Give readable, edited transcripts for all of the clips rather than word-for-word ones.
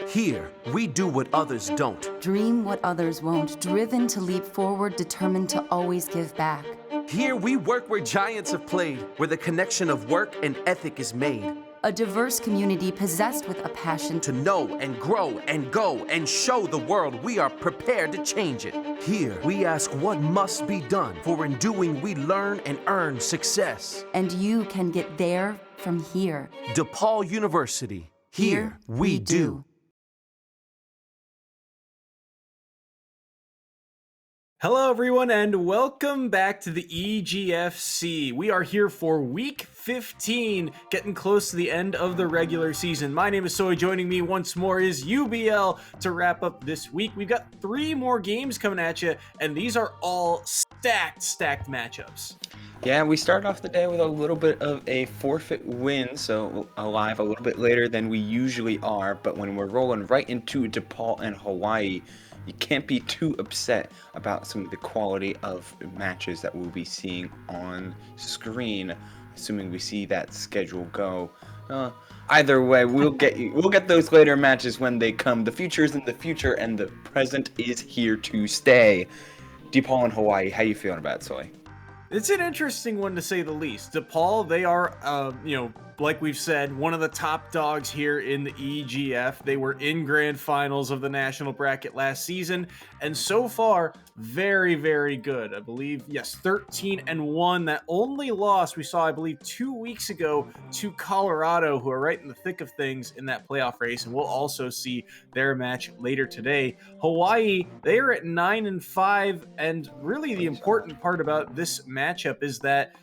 Here, we do what others don't. Dream what others won't, driven to leap forward, determined to always give back. Here, we work where giants have played, where the connection of work and ethic is made. A diverse community possessed with a passion To know and grow and go and show the world we are prepared to change it. Here, we ask what must be done, for in doing we learn and earn success. And you can get there from here. DePaul University. Here, we do. Hello everyone and welcome back to the EGFC. We are here for week 15, getting close to the end of the regular season. My name is Soy. Joining me once more is UBL to wrap up this week. We've got 3 more games coming at you, and these are all stacked matchups. Yeah, we start off the day with a little bit of a forfeit win, so alive a little bit later than we usually are, but when we're rolling right into DePaul and Hawaii, you can't be too upset about some of the quality of matches that we'll be seeing on screen, assuming we see that schedule go. Either way, we'll get those later matches when they come. The future is in the future, and the present is here to stay. DePaul and Hawaii, how you feeling about it, Soy? It's an interesting one to say the least. DePaul, they are, like we've said, one of the top dogs here in the EGF. They were in grand finals of the national bracket last season, and so far, very, very good. I believe, yes, 13-1. That only loss we saw, I believe, 2 weeks ago to Colorado, who are right in the thick of things in that playoff race, and we'll also see their match later today. Hawaii, they are at 9-5, and really the important part about this matchup is that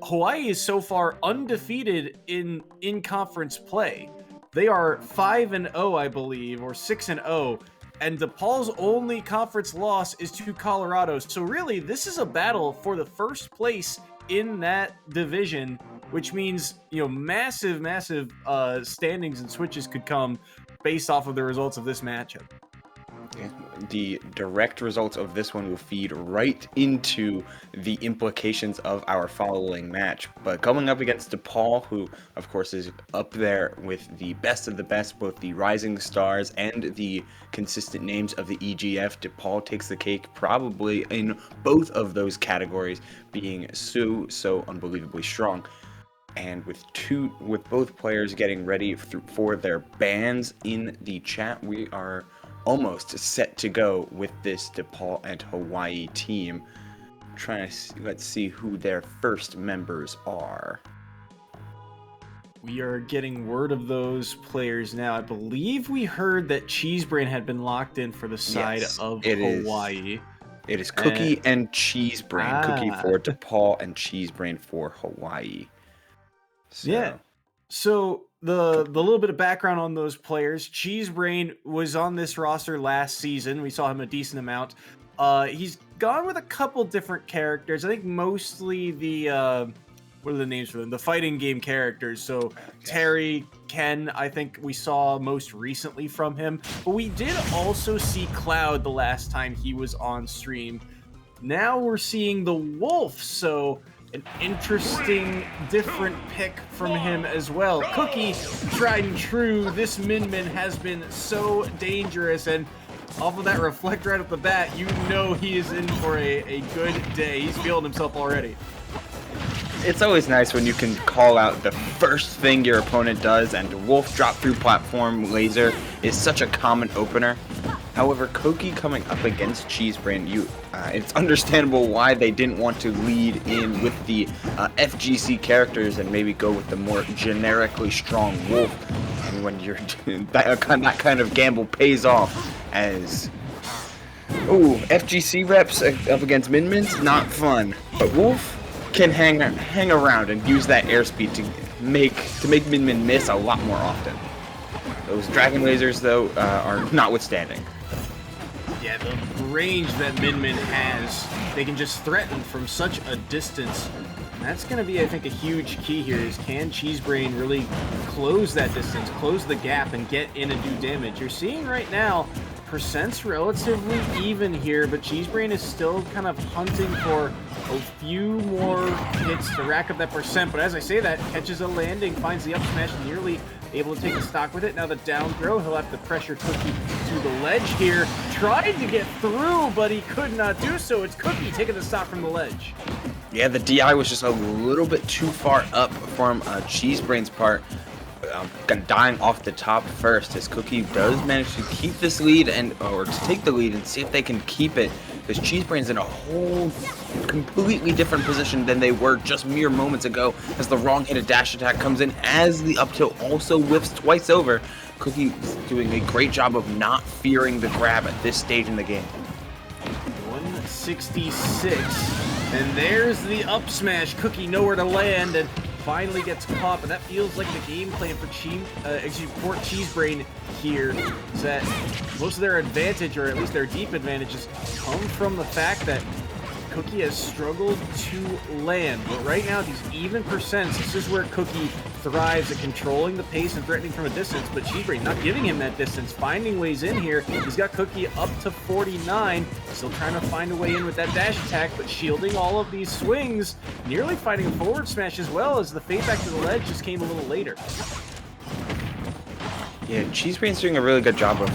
Hawaii is so far undefeated in conference play. They are 5-0, I believe, or 6-0, and DePaul's only conference loss is to Colorado. So really, this is a battle for the first place in that division, which means, massive standings and switches could come based off of the results of this matchup. The direct results of this one will feed right into the implications of our following match. But coming up against DePaul, who of course is up there with the best of the best, both the rising stars and the consistent names of the EGF, DePaul takes the cake probably in both of those categories, being so unbelievably strong. And with both players getting ready for their bans in the chat, we are almost set to go with this DePaul and Hawaii team. Let's see who their first members are. We are getting word of those players now. I believe we heard that Cheesebrain had been locked in for the side of Hawaii. It is Cookie and Cheesebrain. Cookie for DePaul and Cheesebrain for Hawaii. So the little bit of background on those players: Cheesebrain was on this roster last season. We saw him a decent amount. He's gone with a couple different characters. I think mostly the what are the names for them? The fighting game characters. So Terry, Ken, I think we saw most recently from him. But we did also see Cloud the last time he was on stream. Now we're seeing the Wolf. So an interesting, different pick from him as well. Cookie, tried and true. This Min has been so dangerous, and off of that reflect right off the bat, you know he is in for a good day. He's feeling himself already. It's always nice when you can call out the first thing your opponent does, and Wolf drop through platform laser is such a common opener. However, Koki coming up against Cheesebrain, it's understandable why they didn't want to lead in with the FGC characters and maybe go with the more generically strong Wolf. And when you're that kind of gamble pays off, as FGC reps up against Min-Mins, not fun. But Wolf can hang around and use that airspeed to make Min-Min miss a lot more often. Those dragon lasers, though, are notwithstanding. Yeah, the range that Min has, they can just threaten from such a distance. And that's going to be, I think, a huge key here is, can Cheesebrain really close that distance, close the gap, and get in and do damage? You're seeing right now, percent's relatively even here, but Cheesebrain is still kind of hunting for a few more hits chance to rack up that percent, but as I say that, catches a landing, finds the up smash, nearly able to take the stock with it. Now the down throw, he'll have to pressure Cookie to the ledge here. Tried to get through, but he could not do so. It's Cookie taking the stock from the ledge. Yeah, the DI was just a little bit too far up from Cheesebrain's part. Dying off the top first, as Cookie does manage to keep this lead or to take the lead and see if they can keep it, because Cheesebrain's in a whole completely different position than they were just mere moments ago, as the wrong hit of dash attack comes in, as the up tilt also whiffs twice over. Cookie doing a great job of not fearing the grab at this stage in the game. 166, and there's the up smash. Cookie nowhere to land, and finally gets caught, but that feels like the game plan for Port Cheesebrain here is that most of their advantage, or at least their deep advantages, come from the fact that Cookie has struggled to land. But right now, these even percents, this is where Cookie thrives at controlling the pace and threatening from a distance, but Cheesebrain not giving him that distance, finding ways in here. He's got Cookie up to 49, still trying to find a way in with that dash attack, but shielding all of these swings, nearly finding a forward smash as well, as the fade back to the ledge just came a little later. Yeah, Cheesebrain's doing a really good job of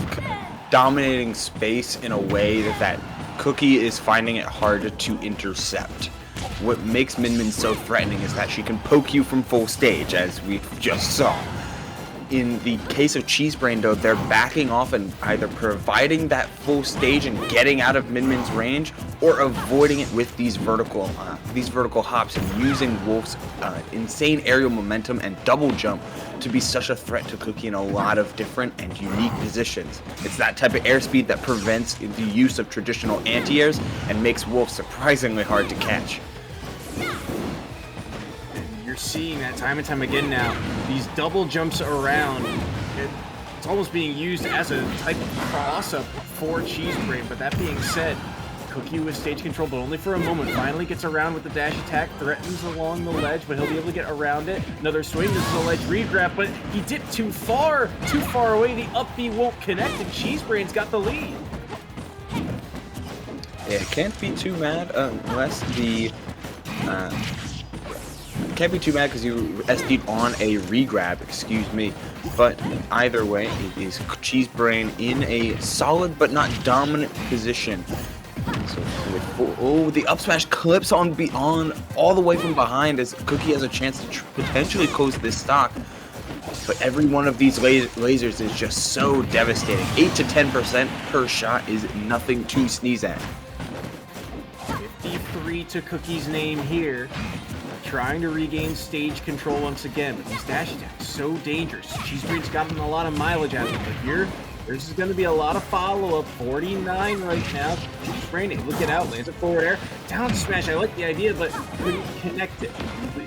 dominating space in a way that Cookie is finding it hard to intercept. What makes Min Min so threatening is that she can poke you from full stage, as we just saw. In the case of Cheesebrain, though, they're backing off and either providing that full stage and getting out of Min Min's range, or avoiding it with these vertical hops, and using Wolf's insane aerial momentum and double jump to be such a threat to Cookie in a lot of different and unique positions. It's that type of airspeed that prevents the use of traditional anti-airs and makes Wolf surprisingly hard to catch. You're seeing that time and time again now. These double jumps around, it's almost being used as a type of cross-up for Cheesebrain. But that being said, Cookie with stage control, but only for a moment. Finally gets around with the dash attack, threatens along the ledge, but he'll be able to get around it. Another swing, this is a ledge regrab, but he dipped too far away. The up B won't connect, and Cheesebrain's got the lead. Yeah, can't be too mad unless the can't be too mad because you SD'd on a regrab, excuse me. But either way, it is Cheesebrain in a solid but not dominant position. So the up smash clips on all the way from behind, as Cookie has a chance to potentially close this stock. But every one of these lasers is just so devastating. 8 to 10% per shot is nothing to sneeze at. 53 to Cookie's name here. Trying to regain stage control once again, but these dash attacks so dangerous. Cheesebrain's gotten a lot of mileage out of it, but here, there's going to be a lot of follow-up. 49 right now. Cheesebrain able to get out, lands a forward air. Down smash, I like the idea, but couldn't connect it.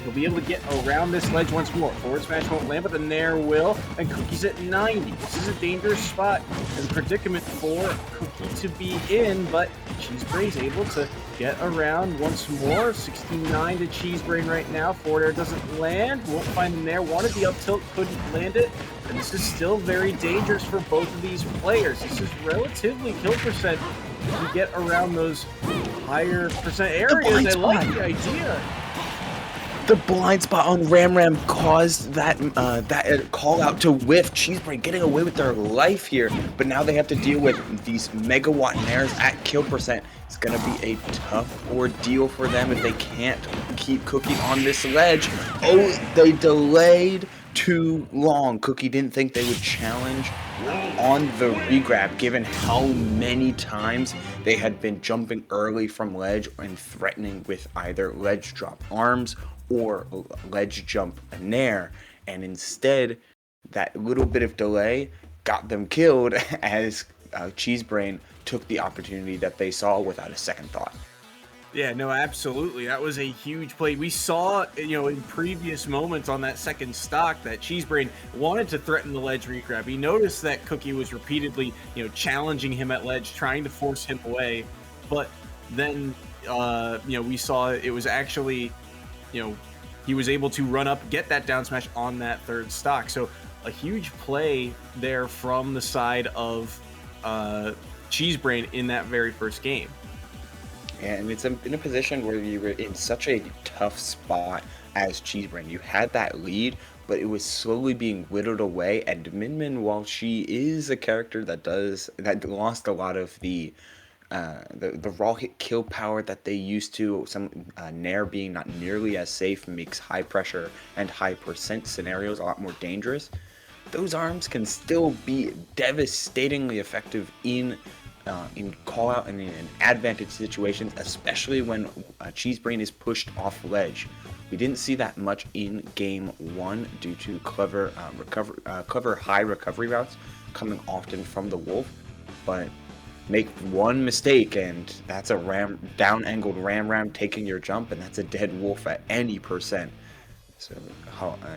He'll be able to get around this ledge once more. Forward smash won't land, but the Nair will, and Cookie's at 90. This is a dangerous spot and predicament for Cookie to be in, but Cheesebrain's able to get around once more. 69 to Cheesebrain right now. Forward air doesn't land. Won't find him there. Wanted the up tilt, couldn't land it. And this is still very dangerous for both of these players. This is relatively kill percent if you get around those higher percent areas. I like the idea. The blind spot on Ram caused that call out to whiff. Cheesebrain getting away with their life here, but now they have to deal with these megawatt nairs at kill percent. It's gonna be a tough ordeal for them if they can't keep Cookie on this ledge. Oh, they delayed too long. Cookie didn't think they would challenge on the regrab, given how many times they had been jumping early from ledge and threatening with either ledge drop arms or ledge jump nair, and instead that little bit of delay got them killed as Cheesebrain took the opportunity that they saw without a second thought. Yeah, no, absolutely. That was a huge play. We saw, in previous moments on that second stock that Cheesebrain wanted to threaten the ledge regrab. He noticed that Cookie was repeatedly, challenging him at ledge, trying to force him away. But then, we saw it was actually, he was able to run up, get that down smash on that third stock. So a huge play there from the side of Cheesebrain in that very first game. And it's in a position where you were in such a tough spot as Cheesebrain. You had that lead, but it was slowly being whittled away. And Min Min, while she is a character that lost a lot of the raw hit kill power that they used to, some Nair being not nearly as safe makes high pressure and high percent scenarios a lot more dangerous. Those arms can still be devastatingly effective in call out and in advantage situations, especially when Cheesebrain is pushed off ledge. We didn't see that much in game one due to clever high recovery routes coming often from the Wolf, but make one mistake and that's a down angled ram taking your jump, and that's a dead Wolf at any percent. So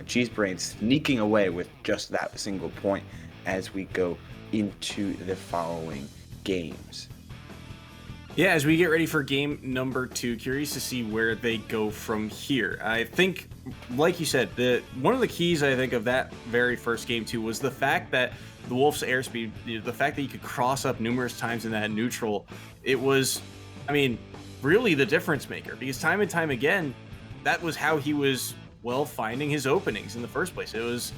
Cheesebrain sneaking away with just that single point as we go into the following games. Yeah, as we get ready for game number 2, curious to see where they go from here. I think, like you said, one of the keys, I think, of that very first game too was the fact that the Wolf's airspeed, the fact that you could cross up numerous times in that neutral, it was, I mean, really the difference maker, because time and time again, that was how he was, well, finding his openings in the first place. It was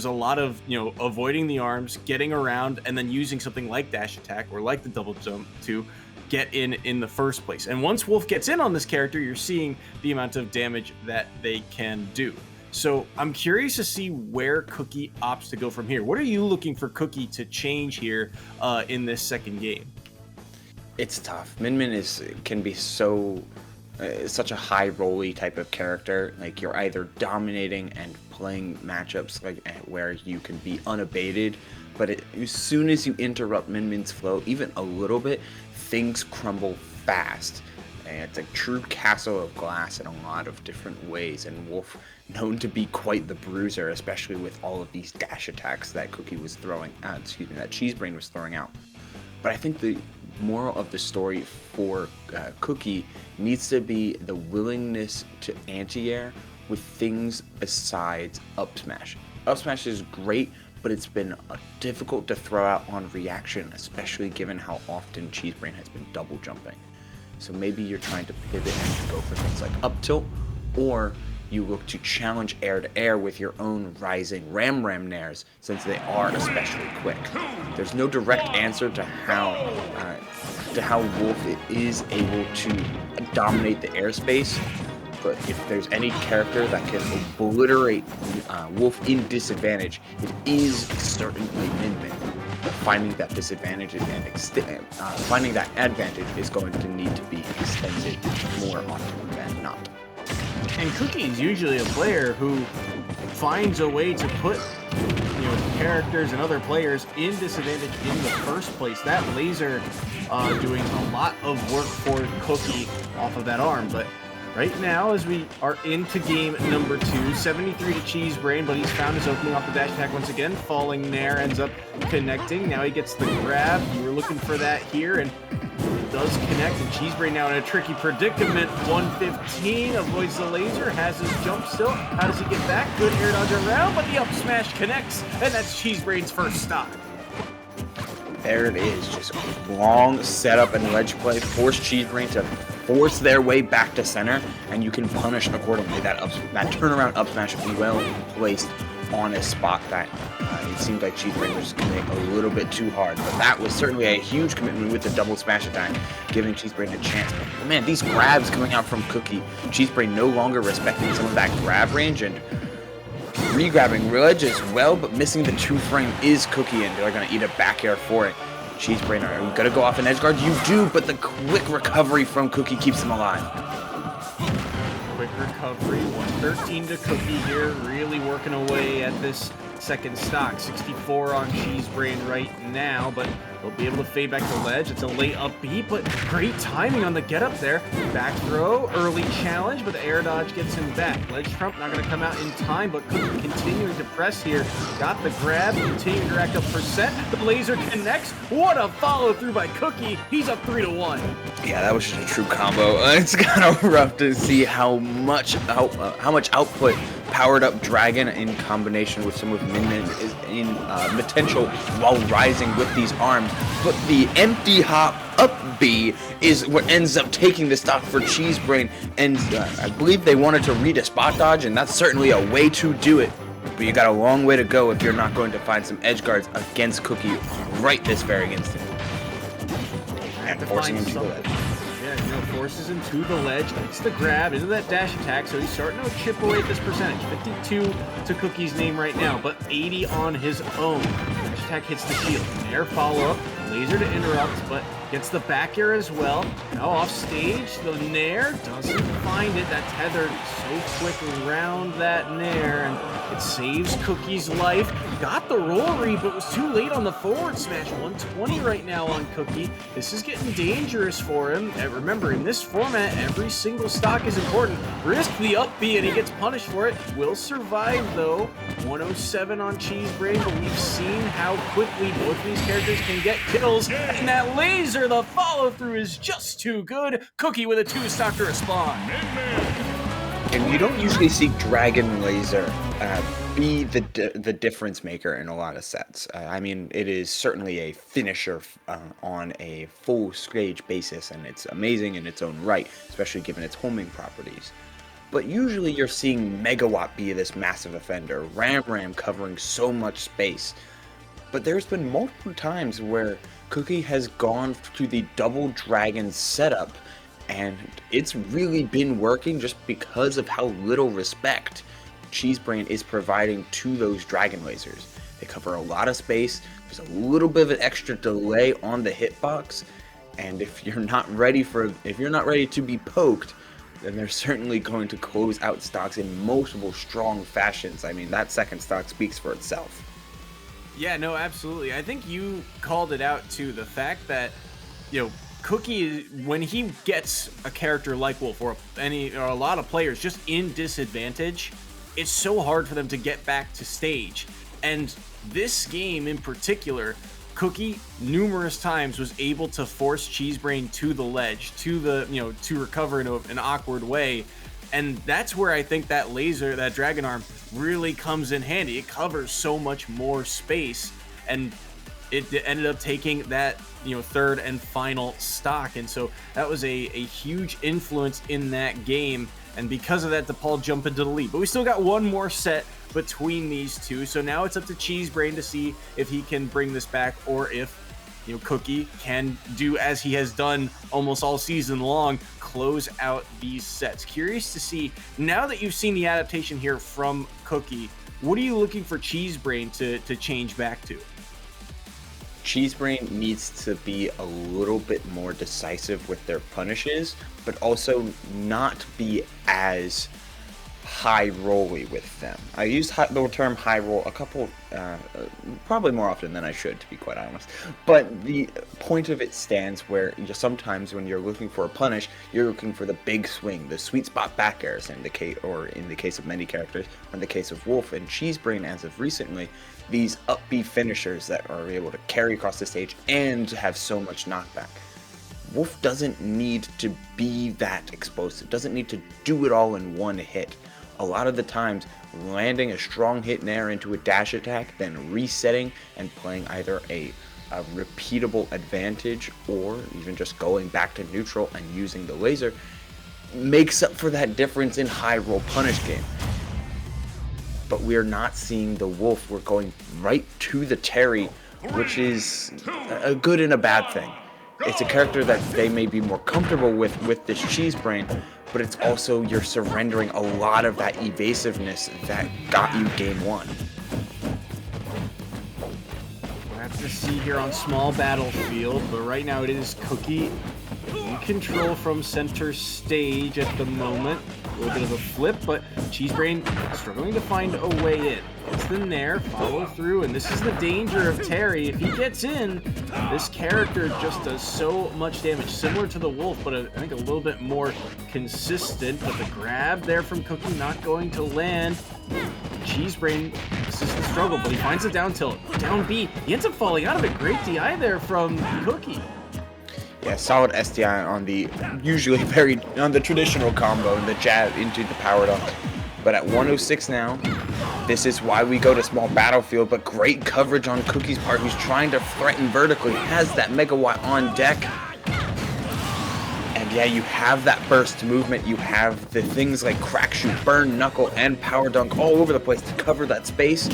a lot of, avoiding the arms, getting around, and then using something like dash attack or like the double jump to get in the first place. And once Wolf gets in on this character, you're seeing the amount of damage that they can do. So I'm curious to see where Cookie opts to go from here. What are you looking for Cookie to change here in this second game? It's tough. Min Min can be such a high rolly type of character. Like, you're either dominating and playing matchups where you can be unabated, but as soon as you interrupt Min Min's flow even a little bit, things crumble fast. And it's a true castle of glass in a lot of different ways, and Wolf known to be quite the bruiser, especially with all of these dash attacks that that Cheesebrain was throwing out. But I think the moral of the story for Cookie needs to be the willingness to anti-air with things besides up smash. Up smash is great, but it's been difficult to throw out on reaction, especially given how often Cheesebrain has been double jumping. So maybe you're trying to pivot and go for things like up tilt, or you look to challenge air to air with your own rising ram nairs, since they are especially quick. There's no direct answer to how Wolf is able to dominate the airspace, but if there's any character that can obliterate Wolf in disadvantage, it is certainly Min Min. Finding that disadvantage and finding that advantage is going to need to be extended more often than not. And Cookie is usually a player who finds a way to put characters and other players in disadvantage in the first place. That laser doing a lot of work for Cookie off of that arm, but right now, as we are into game number 2, 73 to Cheesebrain, but he's found his opening off the dash attack once again. Falling Nair ends up connecting. Now he gets the grab. You were looking for that here, and it does connect. And Cheesebrain now in a tricky predicament. 115 avoids the laser, has his jump still. How does he get back? Good air dodge around, but the up smash connects, and that's Cheesebrain's first stop. There it is, just a long setup and ledge play, force Cheesebrain to force their way back to center, and you can punish accordingly. That turnaround up smash well placed on a spot that it seemed like Cheesebrain was committing a little bit too hard, but that was certainly a huge commitment with the double smash attack, giving Cheesebrain a chance. But man, these grabs coming out from Cookie, Cheesebrain no longer respecting some of that grab range, and re-grabbing ledge as well, but missing the 2-frame is Cookie, and they're going to eat a back air for it. Cheesebrain, are you going to go off an edge guard? You do, but the quick recovery from Cookie keeps him alive. Quick recovery, 113 to Cookie here, really working away at this second stock. 64 on Cheesebrain right now, but they'll be able to fade back to ledge. It's a late up B, but great timing on the get up there. Back throw, early challenge, but the air dodge gets him back. Ledge trump not going to come out in time, but Cookie continuing to press here. Got the grab, continuing to rack up percent. The laser connects. What a follow through by Cookie. He's up 3-1. Yeah, that was just a true combo. It's kind of rough to see how much output powered up Dragon in combination with some of Min Min is in potential while rising with these arms but the empty hop up B is what ends up taking the stock for Cheesebrain, and I believe they wanted to read a spot dodge, and that's certainly a way to do it. But you got a long way to go if you're not going to find some edge guards against Cookie right this very instant. And forcing him to the ledge. Yeah, forces him to the ledge, gets the grab into that dash attack, so he's starting to chip away at this percentage. 52 to Cookie's name right now, but 80 on his own. Dash attack hits the shield. Air follow-up, laser to interrupt, but gets the back air as well. Now off stage, the Nair doesn't find it. That tether so quick around that Nair, and it saves Cookie's life. Got the roll read, but was too late on the forward smash. 120 right now on Cookie. This is getting dangerous for him. And remember, in this format, every single stock is important. Risk the up B, and he gets punished for it. Will survive, though. 107 on Cheesebrain, but we've seen how quickly both of these characters can get kills. And that laser, the follow-through is just too good. Cookie with a 2-stock to respond. And you don't usually see Dragon Laser be the difference maker in a lot of sets. I mean, it is certainly a finisher on a full stage basis, and it's amazing in its own right, especially given its homing properties. But usually you're seeing Megawatt be this massive offender, Ram covering so much space. But there's been multiple times where Cookie has gone to the double dragon setup, and it's really been working just because of how little respect Cheesebrain is providing to those dragon lasers. They cover a lot of space, there's a little bit of an extra delay on the hitbox, and if you're not ready to be poked, then they're certainly going to close out stocks in multiple strong fashions. I mean, that second stock speaks for itself. Yeah, no, absolutely. I think you called it out too, the fact that, Cookie, when he gets a character like Wolf or a lot of players just in disadvantage, it's so hard for them to get back to stage. And this game in particular, Cookie numerous times was able to force Cheesebrain to the ledge, to recover in an awkward way. And that's where I think that laser, that Dragon Arm, really comes in handy. It covers so much more space, and it ended up taking that third and final stock. And so that was a huge influence in that game. And because of that, DePaul jumped into the lead. But we still got one more set between these two. So now it's up to Cheesebrain to see if he can bring this back, or if Cookie can do as he has done almost all season long, close out these sets. Curious to see, now that you've seen the adaptation here from Cookie, what are you looking for Cheesebrain to change back to? Cheesebrain needs to be a little bit more decisive with their punishes, but also not be as high rolly with them. I use the term high roll a couple, probably more often than I should, to be quite honest. But the point of it stands where sometimes when you're looking for a punish, you're looking for the big swing, the sweet spot back airs in the case of many characters, or in the case of Wolf and Cheesebrain as of recently, these up B finishers that are able to carry across the stage and have so much knockback. Wolf doesn't need to be that explosive, doesn't need to do it all in one hit. A lot of the times, landing a strong hit Nair into a dash attack, then resetting and playing either a repeatable advantage, or even just going back to neutral and using the laser, makes up for that difference in high roll punish game. But we're not seeing the Wolf. We're going right to the Terry, which is a good and a bad thing. It's a character that they may be more comfortable with this Cheesebrain, but it's also you're surrendering a lot of that evasiveness that got you game one. We'll have to see here on small battlefield, but right now it is Cookie in control from center stage at the moment. A little bit of a flip, but Cheesebrain struggling to find a way in. Gets the Nair, follow through, and this is the danger of Terry. If he gets in, this character just does so much damage, similar to the Wolf, but I think a little bit more consistent. But the grab there from Cookie not going to land. Cheesebrain, this is the struggle, but he finds the down tilt. Down B, he ends up falling out of it. Great DI there from Cookie. Yeah, solid SDI on the traditional combo, and the jab into the power dunk. But at 106 now, this is why we go to small battlefield, but great coverage on Cookie's part, who's trying to threaten vertically, has that Megawatt on deck. And yeah, you have that burst movement, you have the things like Crack Shoot, Burn Knuckle, and Power Dunk all over the place to cover that space,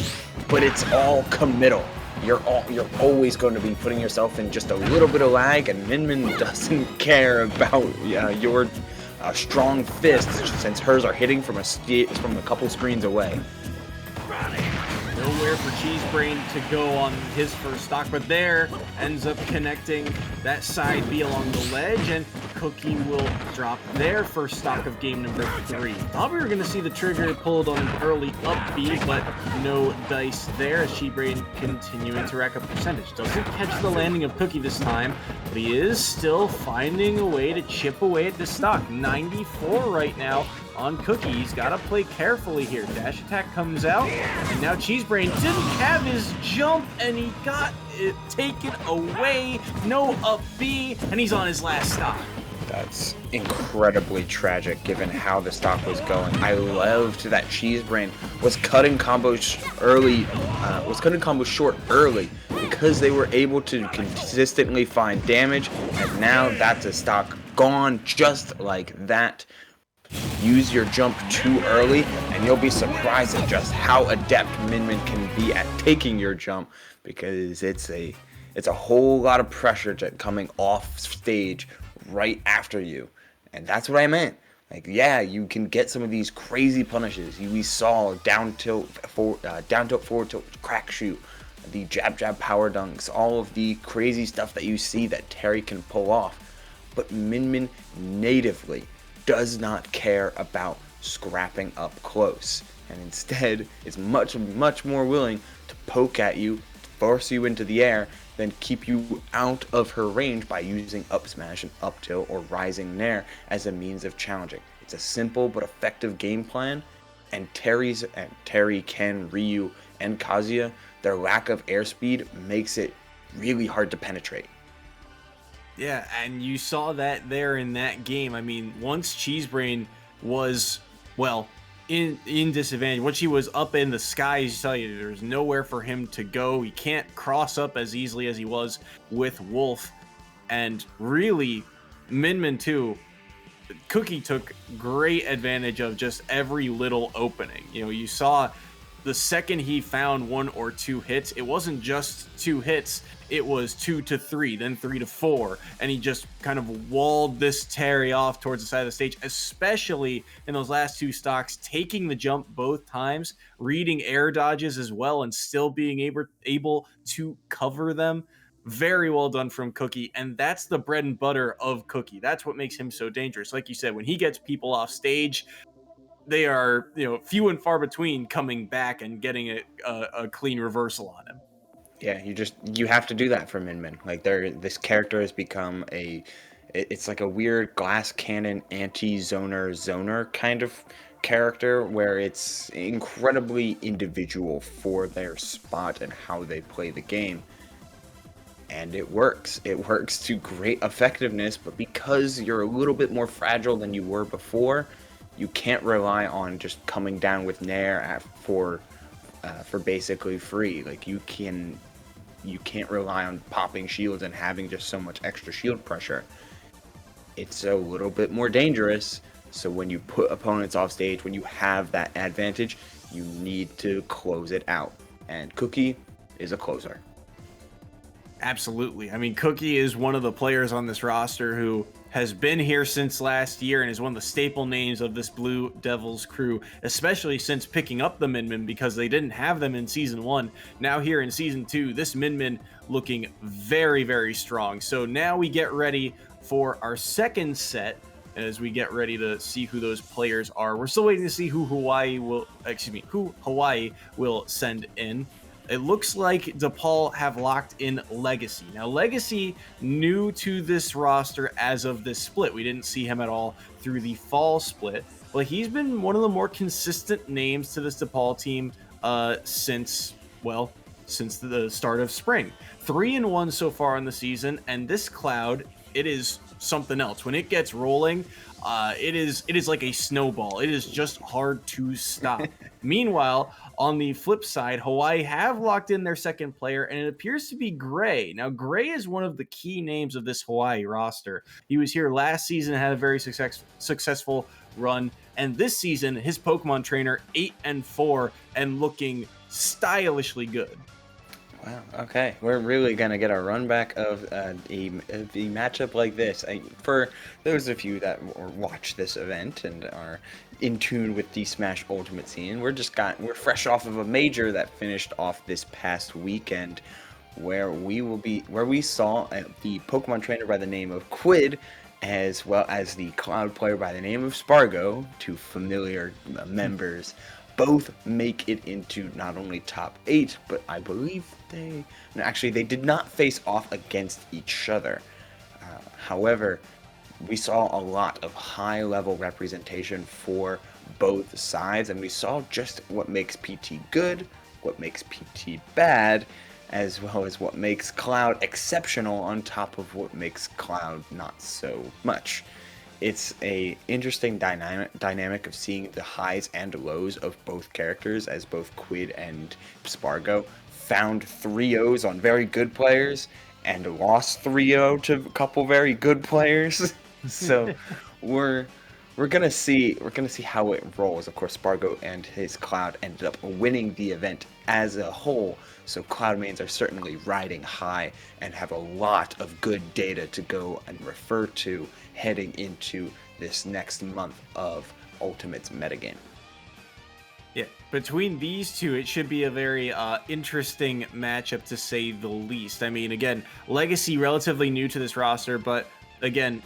but it's all committal. You're always going to be putting yourself in just a little bit of lag, and Min doesn't care about your strong fist, since hers are hitting from a couple screens away. Nowhere for Cheesebrain to go on his first stock, but there ends up connecting that side B along the ledge, and Cookie will drop their first stock of game number 3. Thought we were going to see the trigger pulled on an early up B, but no dice there as Cheesebrain continuing to rack up percentage. Doesn't catch the landing of Cookie this time, but he is still finding a way to chip away at this stock. 94 right now on Cookie. He's got to play carefully here. Dash attack comes out, and now Cheesebrain didn't have his jump, and he got it taken away. No up B, and he's on his last stock. That's incredibly tragic given how the stock was going. I loved that Cheesebrain was cutting combos early, short early, because they were able to consistently find damage, and now that's a stock gone just like that. Use your jump too early, and you'll be surprised at just how adept Min can be at taking your jump, because it's a whole lot of pressure coming off stage right after you. And that's what I meant. Like, yeah, you can get some of these crazy punishes. We saw down tilt forward tilt, Crack Shoot, the jab power dunks, all of the crazy stuff that you see that Terry can pull off. But Min natively does not care about scrapping up close, and instead is much more willing to poke at you, force you into the air, than keep you out of her range by using up smash and up tilt or rising nair as a means of challenging. It's a simple but effective game plan, and Terry, Ken, Ryu, and Kazuya, their lack of airspeed makes it really hard to penetrate. Yeah, and you saw that there in that game. I mean, once Cheesebrain was, well, in disadvantage, once he was up in the skies, tell you there's nowhere for him to go. He can't cross up as easily as he was with Wolf. And really, Min too, Cookie took great advantage of just every little opening. You know, you saw the second he found 1 or 2 hits, it wasn't just 2 hits, it was 2 to 3, then 3 to 4, and he just kind of walled this Terry off towards the side of the stage, especially in those last 2 stocks, taking the jump both times, reading air dodges as well, and still being able to cover them. Very well done from Cookie, and that's the bread and butter of Cookie. That's what makes him so dangerous. Like you said, when he gets people off stage, they are, few and far between coming back and getting a clean reversal on him. Yeah, you have to do that for Min. Like, this character has become it's like a weird glass cannon anti-zoner kind of character, where it's incredibly individual for their spot and how they play the game. And it works. It works to great effectiveness, but because you're a little bit more fragile than you were before, you can't rely on just coming down with Nair for basically free. Like, you can't rely on popping shields and having just so much extra shield pressure. It's a little bit more dangerous, so when you put opponents off stage, when you have that advantage, you need to close it out. And Cookie is a closer. Absolutely. I mean, Cookie is one of the players on this roster who has been here since last year and is one of the staple names of this Blue Devils crew, especially since picking up the Min because they didn't have them in Season 1. Now here in Season 2, this Min looking very, very strong. So now we get ready for our second set as we get ready to see who those players are. We're still waiting to see who Hawaii will send in. It looks like DePaul have locked in Legacy. Now, Legacy new to this roster as of this split. We didn't see him at all through the fall split, but he's been one of the more consistent names to this DePaul team since the start of spring. 3-1 so far in the season, and this Cloud, it is something else. When it gets rolling, it is like a snowball. It is just hard to stop. Meanwhile, on the flip side, Hawaii have locked in their second player, and it appears to be Gray. Now, Gray is one of the key names of this Hawaii roster. He was here last season, had a very successful run, and this season, his Pokemon trainer 8-4 and looking stylishly good. Wow. Okay, we're really gonna get a run back of a matchup like this. For those of you that watch this event and are in tune with the Smash Ultimate scene, we're fresh off of a major that finished off this past weekend, where we saw the Pokemon trainer by the name of Quid, as well as the Cloud player by the name of Spargo, two familiar members, both make it into not only top 8, but I believe they did not face off against each other. However, we saw a lot of high-level representation for both sides, and we saw just what makes PT good, what makes PT bad, as well as what makes Cloud exceptional on top of what makes Cloud not so much. It's a interesting dynamic of seeing the highs and lows of both characters, as both Quid and Spargo found 3-0s on very good players and lost 3-0 to a couple very good players. So we're gonna see how it rolls. Of course, Spargo and his Cloud ended up winning the event as a whole, so Cloud mains are certainly riding high and have a lot of good data to go and refer to heading into this next month of Ultimate's metagame. Yeah, between these two, it should be a very interesting matchup, to say the least. I mean, again, Legacy relatively new to this roster, but again,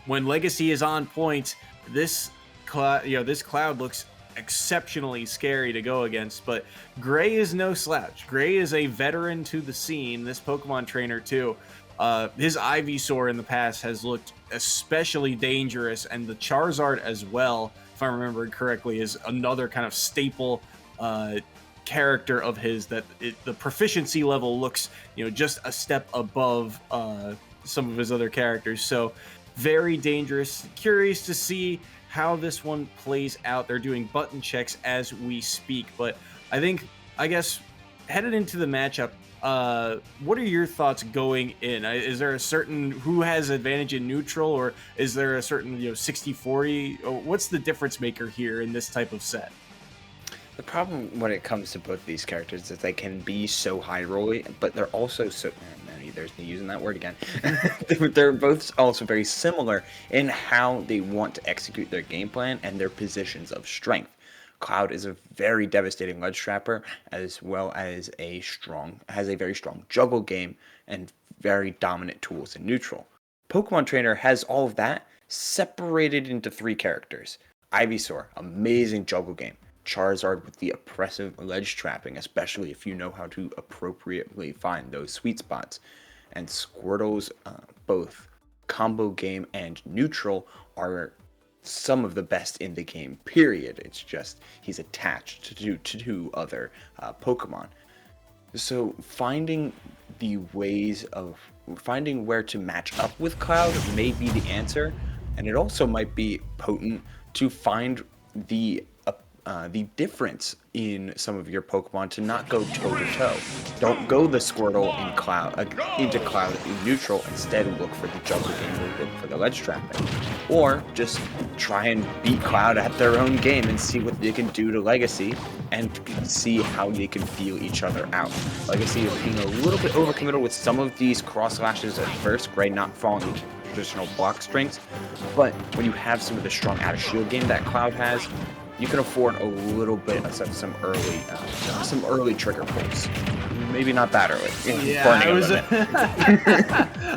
when Legacy is on point, this Cloud looks exceptionally scary to go against. But Gray is no slouch. Gray is a veteran to the scene, this Pokemon trainer too. His Ivysaur in the past has looked especially dangerous, and the Charizard as well, if I remember correctly, is another kind of staple character of his that the proficiency level looks, just a step above some of his other characters. So very dangerous. Curious to see how this one plays out. They're doing button checks as we speak, but I guess headed into the matchup, what are your thoughts going in? Is there a certain who has advantage in neutral, or is there a certain 60-40? What's the difference maker here in this type of set? The problem when it comes to both these characters is they can be so high rolly, but they're also so there's me using that word again. They're both also very similar in how they want to execute their game plan and their positions of strength. Cloud is a very devastating ledge trapper, as well as has a very strong juggle game and very dominant tools in neutral. Pokemon Trainer has all of that separated into 3 characters. Ivysaur, amazing juggle game. Charizard with the oppressive ledge trapping, especially if you know how to appropriately find those sweet spots. And Squirtle's both combo game and neutral are some of the best in the game, period. It's just he's attached to other Pokemon. So finding where to match up with Cloud may be the answer, and it also might be potent to find the difference in some of your Pokemon to not go toe-to-toe. Don't go the Squirtle into Cloud in neutral. Instead, look for the juggle game or look for the ledge trapping. Or just try and beat Cloud at their own game and see what they can do to Legacy and see how they can feel each other out. Legacy is being a little bit overcommittal with some of these cross slashes at first, Gray not falling into traditional block strengths, but when you have some of the strong out of shield game that Cloud has, you can afford a little bit of some early trigger pulls. Maybe not that early. Yeah,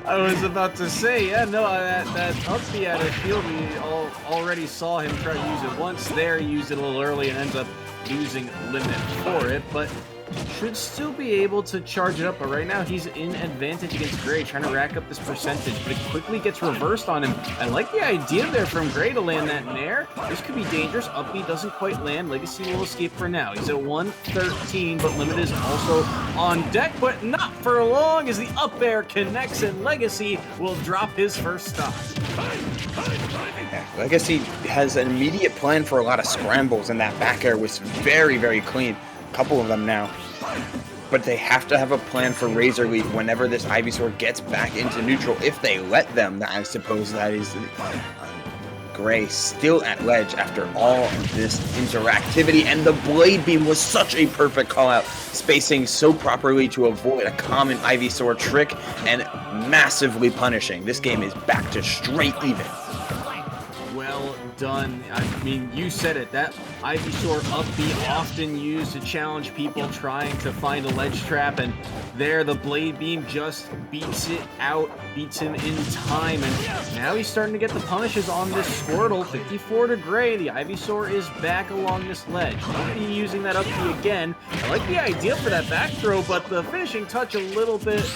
I was about to say, that up the out of shield, we already saw him try to use it once there. He used it a little early and ends up using limit for it, but should still be able to charge it up. But right now he's in advantage against Gray, trying to rack up this percentage, but it quickly gets reversed on him. I like the idea there from Gray to land that Nair. This could be dangerous. Up B doesn't quite land. Legacy will escape for now. He's at 113, but limit is also on deck, but not for long as the up air connects and Legacy will drop his first stock. Yeah, Legacy has an immediate plan for a lot of scrambles, and that back air was very, very clean. A couple of them now. But they have to have a plan for Razor Leaf whenever this Ivysaur gets back into neutral. If they let them, I suppose that is Gray still at ledge after all of this interactivity. And the Blade Beam was such a perfect call out, spacing so properly to avoid a common Ivysaur trick and massively punishing. This game is back to straight even. Well done. I mean, you said it. That Ivysaur up B often used to challenge people trying to find a ledge trap, and there the Blade Beam just beats it out, beats him in time, and now he's starting to get the punishes on this Squirtle. 54 to Gray. The Ivysaur is back along this ledge. He'll be using that up B again. I like the idea for that back throw, but the finishing touch a little bit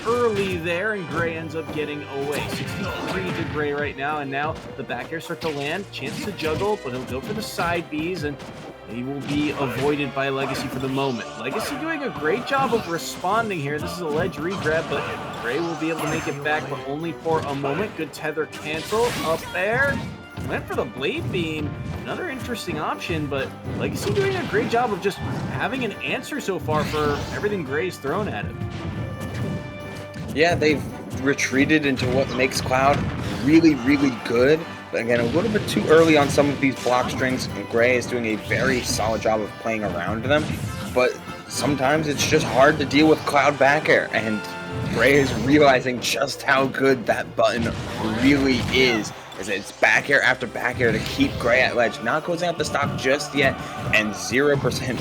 early there, and Gray ends up getting away. 63 to Gray right now, and now the back air starts to land. Chance to juggle, but he'll go for the side Bs, and he will be avoided by Legacy for the moment. Legacy doing a great job of responding here. This is a ledge regrab, but Gray will be able to make it back, but only for a moment. Good tether cancel up there. Went for the Blade Beam. Another interesting option, but Legacy doing a great job of just having an answer so far for everything Gray's thrown at him. Yeah, they've retreated into what makes Cloud really, really good. But again, a little bit too early on some of these block strings. And Gray is doing a very solid job of playing around them. But sometimes it's just hard to deal with Cloud back air. And Gray is realizing just how good that button really is. As it's back air after back air to keep Gray at ledge. Not closing out the stock just yet. And 0%,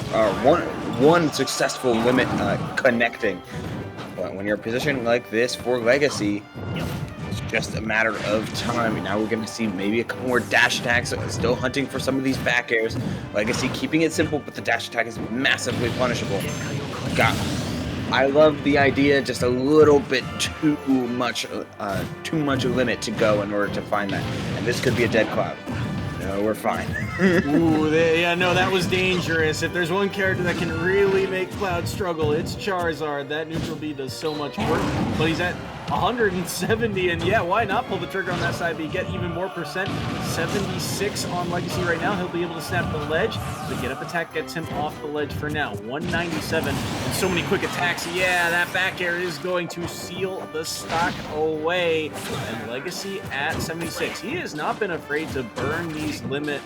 one successful limit connecting. But when you're positioned like this for Legacy, it's just a matter of time. Now we're going to see maybe a couple more dash attacks, still hunting for some of these back airs. Legacy keeping it simple, but the dash attack is massively punishable. I love the idea, just a little bit too much limit to go in order to find that. And this could be a dead Cloud. No, we're fine. Ooh, that was dangerous. If there's one character that can really make Cloud struggle, it's Charizard. That neutral B does so much work, but he's at 170, and yeah, why not pull the trigger on that side B, get even more percent. 76 on Legacy right now. He'll be able to snap the ledge. The get up attack gets him off the ledge for now. 197, and so many quick attacks. Yeah, that back air is going to seal the stock away, and Legacy at 76. He has not been afraid to burn these limit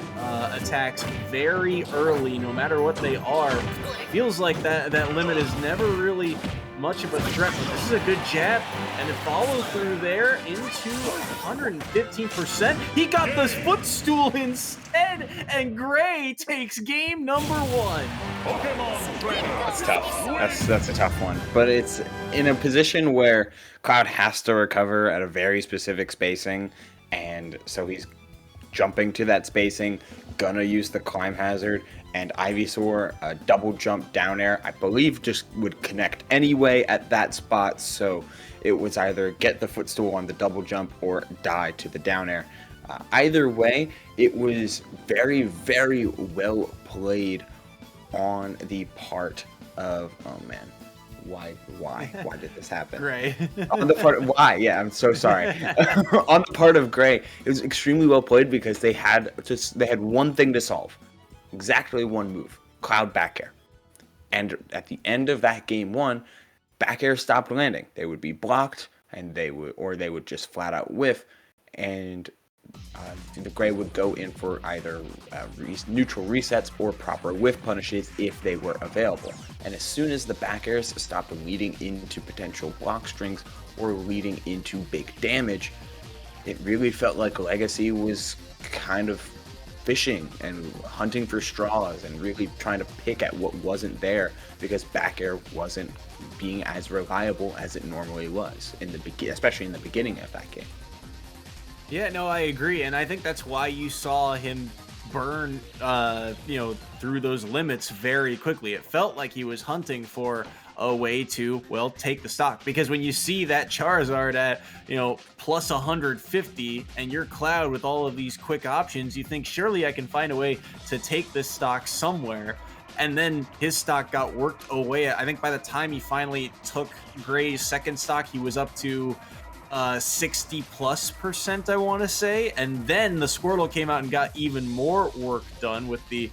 attacks very early, no matter what they are. Feels like that limit is never really much of a threat, but this is a good jab, and a follow through there into 115%. He got this footstool instead, and Gray takes game number 1. That's tough. That's a tough one. But it's in a position where Cloud has to recover at a very specific spacing, and so he's jumping to that spacing, gonna use the climb hazard, and Ivysaur, a double jump down air, I believe just would connect anyway at that spot, so it was either get the footstool on the double jump or die to the down air. Either way, it was very, very well played on the part of, oh man, why did this happen? Gray. On the part of, why? Yeah, I'm so sorry. On the part of Gray, it was extremely well played because they had one thing to solve. Exactly one move, Cloud back air. And at the end of that game 1, back air stopped landing. They would be blocked, and they would just flat out whiff, and the Gray would go in for either neutral resets or proper whiff punishes if they were available. And as soon as the back airs stopped leading into potential block strings or leading into big damage, it really felt like Legacy was kind of fishing and hunting for straws and really trying to pick at what wasn't there because back air wasn't being as reliable as it normally was especially in the beginning of that game. Yeah, no, I agree, and I think that's why you saw him burn, through those limits very quickly. It felt like he was hunting for a way to, well, take the stock, because when you see that Charizard at, plus 150 and your Cloud with all of these quick options, you think surely I can find a way to take this stock somewhere. and then his stock got worked away. I think by the time he finally took Gray's second stock, he was up to 60+%, I want to say. And then the Squirtle came out and got even more work done with the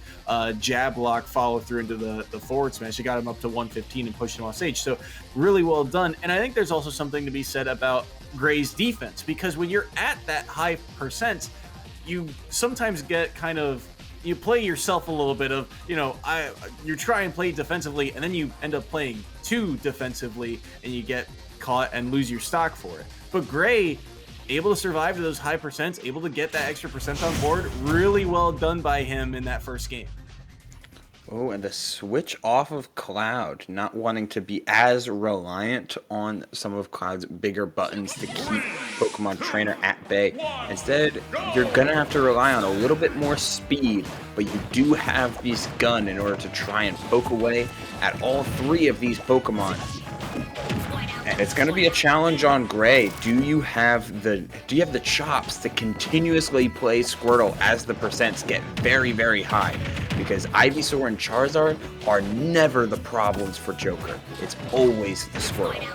jab lock follow through into the forward smash. It got him up to 115 and pushed him off stage. So really well done. And I think there's also something to be said about Gray's defense, because when you're at that high percent, you sometimes get kind of, you play yourself a little bit of, you try and play defensively, and then you end up playing too defensively, and you get caught and lose your stock for it. But Gray, able to survive to those high percents, able to get that extra percent on board, really well done by him in that first game. Oh, and the switch off of Cloud, not wanting to be as reliant on some of Cloud's bigger buttons to keep Pokemon Trainer at bay. Instead, you're going to have to rely on a little bit more speed, but you do have this gun in order to try and poke away at all three of these Pokemon. And it's going to be a challenge on Gray. Do you have the chops to continuously play Squirtle as the percents get very, very high? Because Ivysaur and Charizard are never the problems for Joker. It's always the Squirtle.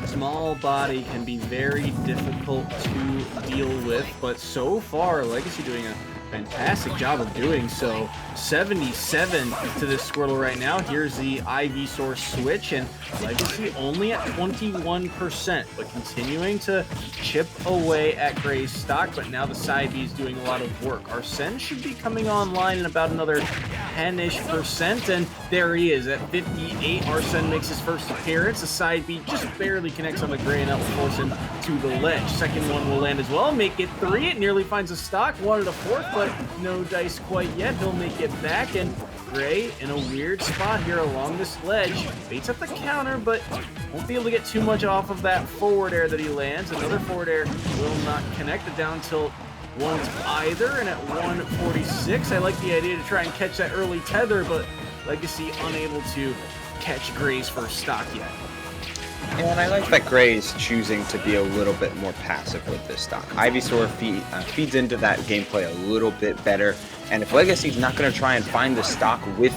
Small body can be very difficult to deal with, but so far Legacy doing a fantastic job of doing so. 77 to this Squirtle right now. Here's the Ivysaur switch, and Legacy only at 21%, but continuing to chip away at Gray's stock. But now the side B is doing a lot of work. Arsene should be coming online in about another 10-ish%, and there he is at 58. Arsene makes his first appearance. The side B just barely connects on the Gray, and that will force him to the ledge. Second one will land as well, make it 3. It nearly finds a stock, wanted a 4th, but no dice quite yet. He'll make it back, and Gray in a weird spot here along this ledge. Baits up the counter, but won't be able to get too much off of that forward air that he lands. Another forward air will not connect. It down tilt won't either, and at 146, I like the idea to try and catch that early tether, but Legacy unable to catch Gray's first stock yet. And I like that Gray's choosing to be a little bit more passive with this stock. Ivysaur feeds into that gameplay a little bit better, and if Legacy's not going to try and find the stock with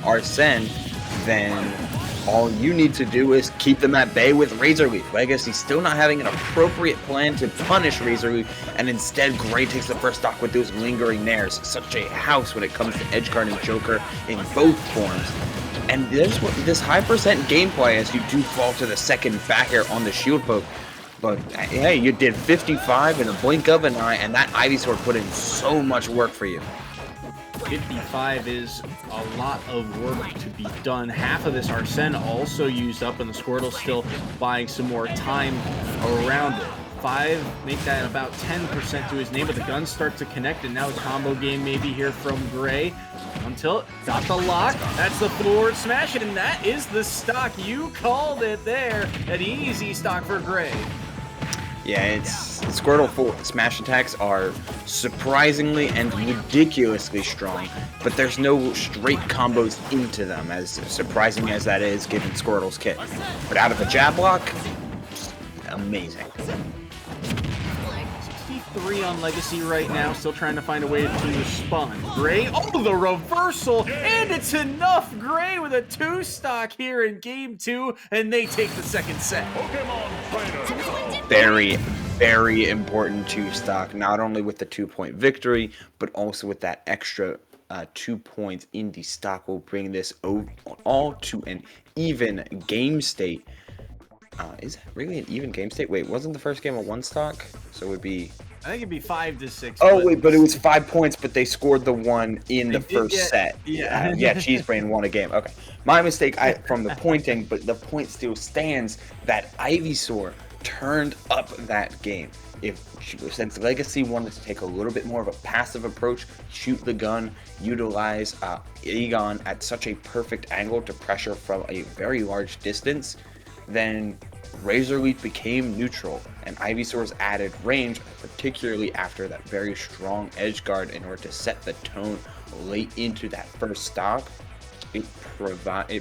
Arsene, then all you need to do is keep them at bay with Razor Leaf. Legacy still not having an appropriate plan to punish Razor Leaf, and instead Gray takes the first stock with those lingering nairs. Such a house when it comes to Edgeguard and Joker in both forms. And this high percent gameplay as you do fall to the second back air on the shield poke. But hey, you did 55 in a blink of an eye, and that Ivysaur put in so much work for you. 55 is a lot of work to be done. Half of this Arsene also used up, and the Squirtle's still buying some more time around it. 5, make that about 10% to his name, but the guns start to connect, and now a combo game maybe here from Gray. Until got the lock, that's the forward smash, and that is the stock. You called it there. An easy stock for Gray. Yeah, it's Squirtle forward smash attacks are surprisingly and ridiculously strong, but there's no straight combos into them, as surprising as that is given Squirtle's kit. But out of a jab block, amazing. 63 on Legacy right now, still trying to find a way to respond. Gray, oh, the reversal, and it's enough. Gray with a 2 stock here in game 2, and they take the second set. Very, very important 2 stock, not only with the 2-point victory, but also with that extra 2 points in the stock will bring this all to an even game state. Is it really an even game state? Wait, wasn't the first game a 1 stock? So it would be... I think it'd be 5-6. Oh, wait, but it was 5 points, but they scored the 1 in the first set. Yeah. Yeah, Cheesebrain won a game. Okay. My mistake from the pointing, but the point still stands that Ivysaur turned up that game. Since Legacy wanted to take a little bit more of a passive approach, shoot the gun, utilize Egon at such a perfect angle to pressure from a very large distance, then Razor Leaf became neutral, and Ivysaur's added range, particularly after that very strong edge guard in order to set the tone late into that first stock, it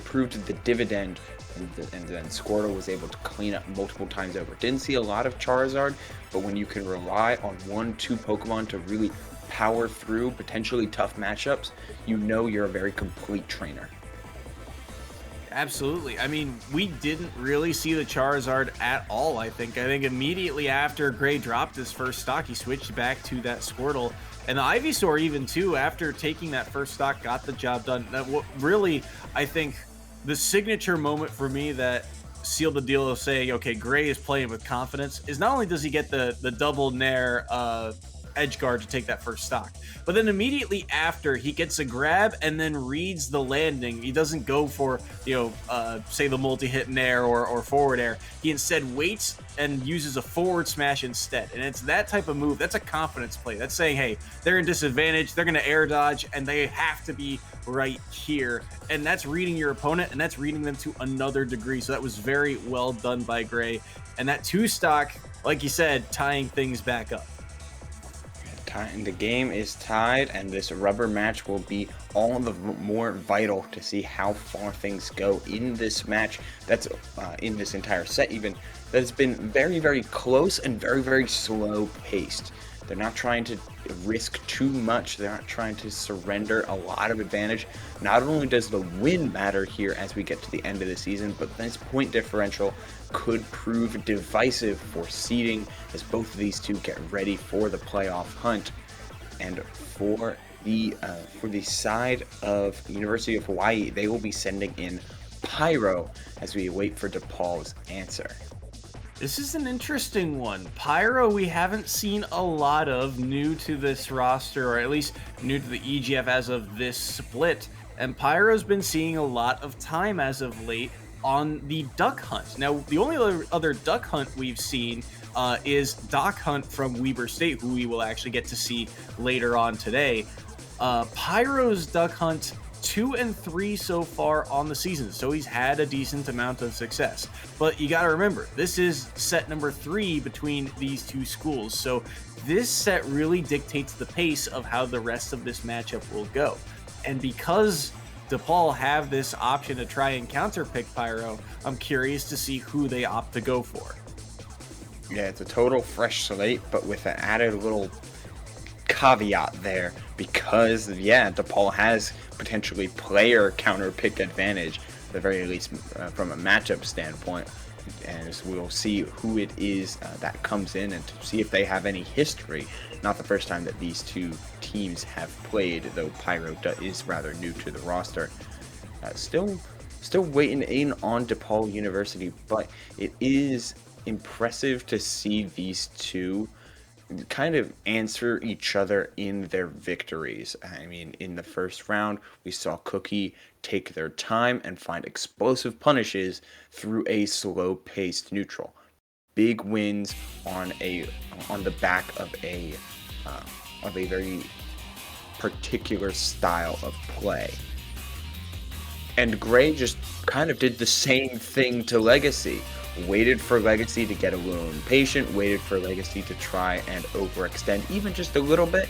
proved the dividend, and then Squirtle was able to clean up multiple times over. Didn't see a lot of Charizard, but when you can rely on 1-2 Pokemon to really power through potentially tough matchups, you know you're a very complete trainer. Absolutely. I mean, we didn't really see the Charizard at all, I think. I think immediately after Gray dropped his first stock, he switched back to that Squirtle. And the Ivysaur even, too, after taking that first stock, got the job done. What really, I think, the signature moment for me that sealed the deal of saying, okay, Gray is playing with confidence, is not only does he get the double Nair edge guard to take that first stock, but then immediately after he gets a grab and then reads the landing. He doesn't go for, say the multi-hit Nair or forward air. He instead waits and uses a forward smash instead. And it's that type of move. That's a confidence play. That's saying, hey, they're in disadvantage. They're going to air dodge and they have to be right here. And that's reading your opponent, and that's reading them to another degree. So that was very well done by Gray. And that 2 stock, like you said, tying things back up. The game is tied, and this rubber match will be all the more vital to see how far things go in this match. That's in this entire set even. That has been very, very close and very, very slow paced. They're not trying to risk too much. They're not trying to surrender a lot of advantage. Not only does the win matter here as we get to the end of the season, but this point differential could prove divisive for seeding as both of these two get ready for the playoff hunt. And for the side of University of Hawaii, they will be sending in Pyro as we wait for DePaul's answer. This is an interesting one. Pyro, we haven't seen a lot of, new to this roster, or at least new to the EGF as of this split. And Pyro's been seeing a lot of time as of late on the Duck Hunt. Now, the only other Duck Hunt we've seen is Doc Hunt from Weber State, who we will actually get to see later on today. Pyro's Duck Hunt 2 and 3 so far on the season, so he's had a decent amount of success. But you got to remember, this is set number 3 between these two schools, so this set really dictates the pace of how the rest of this matchup will go. And because DePaul have this option to try and counterpick Pyro, I'm curious to see who they opt to go for. Yeah, it's a total fresh slate, but with an added little caveat there, because DePaul has potentially player counter pick advantage, at the very least from a matchup standpoint, and we'll see who it is that comes in and to see if they have any history. Not the first time that these two teams have played, though Pyro is rather new to the roster. Still waiting in on DePaul University, but it is impressive to see these two kind of answer each other in their victories. I mean, in the first round, we saw Cookie take their time and find explosive punishes through a slow-paced neutral. Big wins on the back of a very particular style of play. And Gray just kind of did the same thing to Legacy. Waited for Legacy to get a little impatient, waited for Legacy to try and overextend even just a little bit,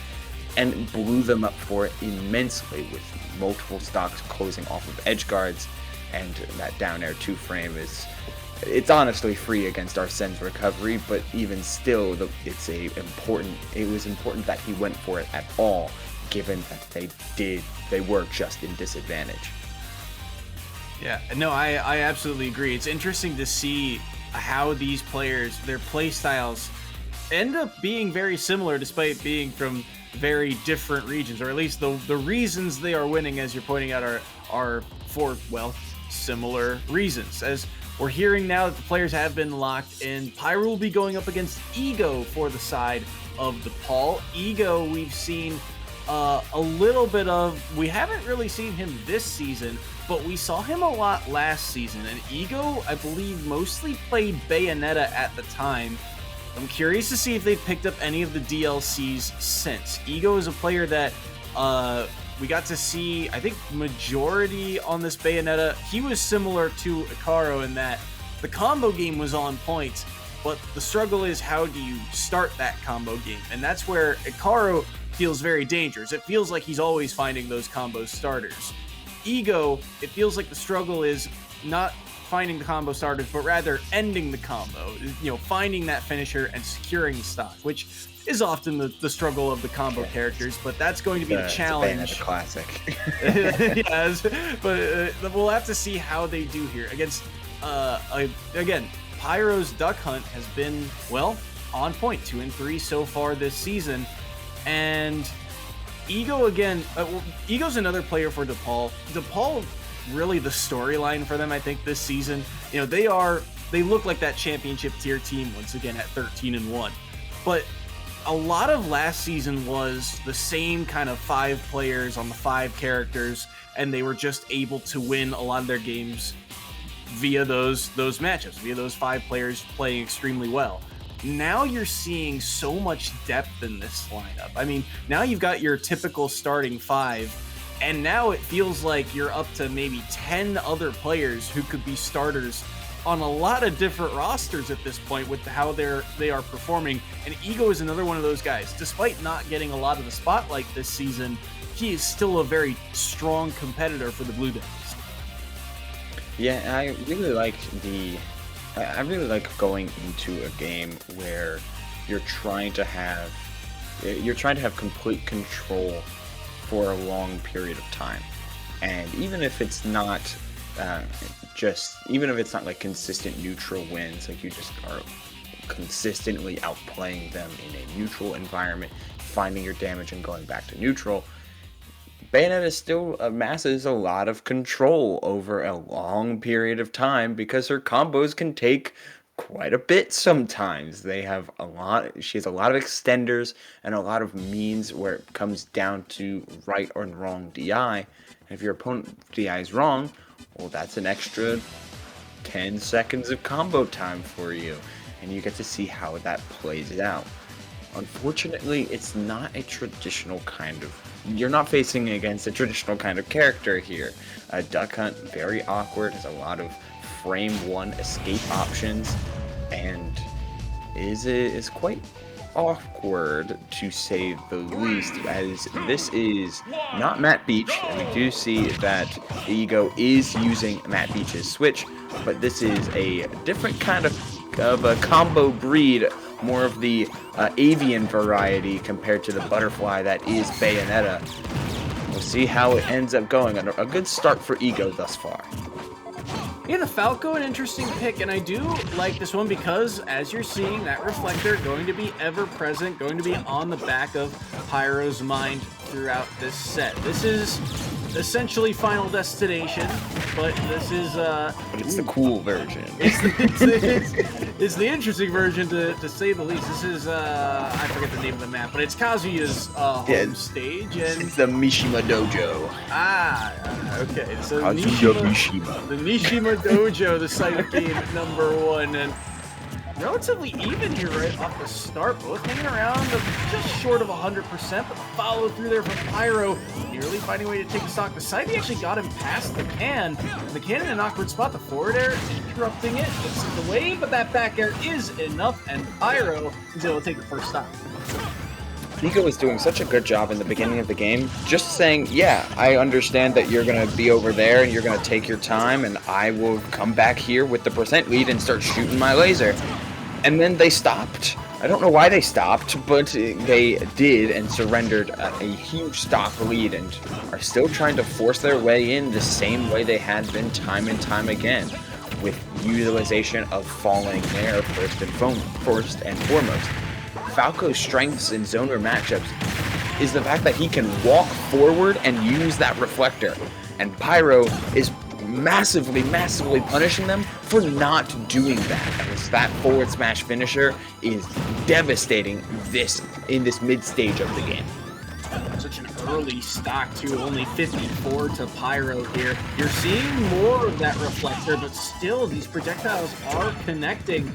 and blew them up for it immensely with multiple stocks closing off of edge guards, and that down air 2-frame it's honestly free against Arsene's recovery, but even still, it was important that he went for it at all, given that they were just in disadvantage. Yeah, no, I absolutely agree. It's interesting to see how these players, their play styles, end up being very similar despite being from very different regions, or at least the reasons they are winning, as you're pointing out, are for, well, similar reasons. As we're hearing now that the players have been locked in, Pyro will be going up against Ego for the side of DePaul. Ego, we've seen a little bit of, we haven't really seen him this season, but we saw him a lot last season, and Ego, I believe, mostly played Bayonetta at the time. I'm curious to see if they've picked up any of the DLCs since. Ego is a player that we got to see, I think, majority on this Bayonetta. He was similar to Ikaro in that the combo game was on point, but the struggle is how do you start that combo game? And that's where Ikaro feels very dangerous. It feels like he's always finding those combo starters. Ego, it feels like the struggle is not finding the combo starters, but rather ending the combo, finding that finisher and securing the stock, which is often the struggle of the combo characters, but that's going to be the challenge. It's a classic. Yes, but we'll have to see how they do here against, again, Pyro's Duck Hunt has been, well, on point, 2-3 so far this season, and Ego again, Ego's another player for DePaul. DePaul, really the storyline for them, I think, this season. They look like that championship tier team once again at 13-1. But a lot of last season was the same kind of 5 players on the 5 characters, and they were just able to win a lot of their games via those matchups, via those 5 players playing extremely well. Now you're seeing so much depth in this lineup. I mean, now you've got your typical starting 5, and now it feels like you're up to maybe 10 other players who could be starters on a lot of different rosters at this point with how they are performing. And Ego is another one of those guys. Despite not getting a lot of the spotlight this season, he is still a very strong competitor for the Blue Devils. Yeah, I really like going into a game where you're trying to have complete control for a long period of time, and even if it's not like consistent neutral wins, like you just are consistently outplaying them in a neutral environment, finding your damage and going back to neutral, Bayonetta still amasses a lot of control over a long period of time because her combos can take quite a bit sometimes. She has a lot of extenders and a lot of means where it comes down to right or wrong DI. And if your opponent DI is wrong, well, that's an extra 10 seconds of combo time for you, and you get to see how that plays out. Unfortunately, it's not a traditional kind of... You're not facing against a traditional kind of character here. Duck Hunt, very awkward, has a lot of frame 1 escape options, and is quite awkward, to say the least, as this is not Matt Beach, and we do see that Ego is using Matt Beach's switch, but this is a different kind of a combo breed, more of the avian variety compared to the butterfly that is Bayonetta. We'll see how it ends up going. A good start for Ego thus far. Yeah, the Falco, an interesting pick, and I do like this one because, as you're seeing, that reflector going to be ever-present, going to be on the back of Pyro's mind throughout this set. This is essentially Final Destination, but this is... But it's the cool version. It's the interesting version, to say the least. This is, I forget the name of the map, but it's Kazuya's home stage, and... It's the Mishima Dojo. Okay, so Kazuya Mishima. The Mishima Dojo, the site of game number 1, and relatively even here right off the start, both hanging around just short of 100%, but the follow through there from Pyro, nearly finding a way to take the stock. The side actually got him past the can. The can in an awkward spot, the forward air interrupting it, gets the wave, but that back air is enough, and Pyro is able to take the first stock. Ego is doing such a good job in the beginning of the game, just saying, yeah, I understand that you're going to be over there and you're going to take your time, and I will come back here with the percent lead and start shooting my laser. And then they stopped. I don't know why they stopped, but they did and surrendered a huge stock lead and are still trying to force their way in the same way they had been time and time again, with utilization of falling air first and foremost. Falco's strengths in zoner matchups is the fact that he can walk forward and use that reflector, and Pyro is massively punishing them for not doing that, as that forward smash finisher is devastating in this mid stage of the game. Such an early stock too, only 54 to Pyro here. You're seeing more of that reflector, but still these projectiles are connecting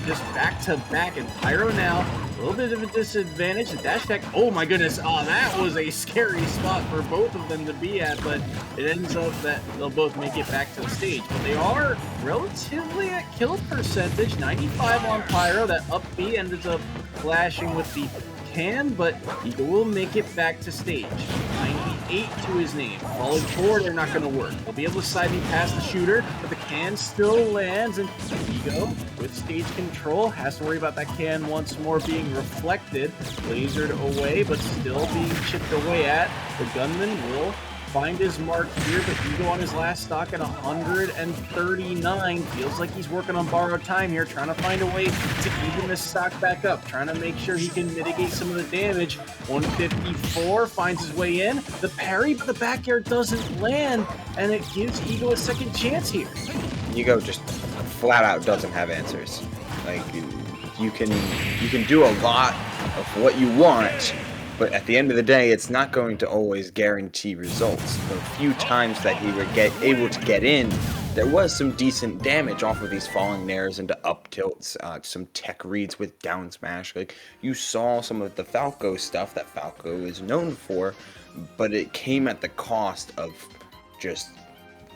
just back to back, and Pyro now a little bit of a disadvantage. The dash attack, oh my goodness, that was a scary spot for both of them to be at, but it ends up that they'll both make it back to the stage. But they are relatively at kill percentage, 95 on Pyro. That up B ends up flashing with the can, but Ego will make it back to stage. 8 to his name. Falling forward, they're not going to work. They'll be able to side me past the shooter, but the can still lands, and Ego, with stage control, has to worry about that can once more being reflected. Lasered away, but still being chipped away at. The gunman will find his mark here, but Ego on his last stock at 139. Feels like he's working on borrowed time here, trying to find a way to even this stock back up, trying to make sure he can mitigate some of the damage. 154 finds his way in. The parry, but the back air doesn't land, and it gives Ego a second chance here. Ego just flat out doesn't have answers. Like, you can do a lot of what you want, but at the end of the day, it's not going to always guarantee results. The few times that he would able to get in, there was some decent damage off of these falling nairs into up tilts, some tech reads with down smash. Like, you saw some of the Falco stuff that Falco is known for, but it came at the cost of just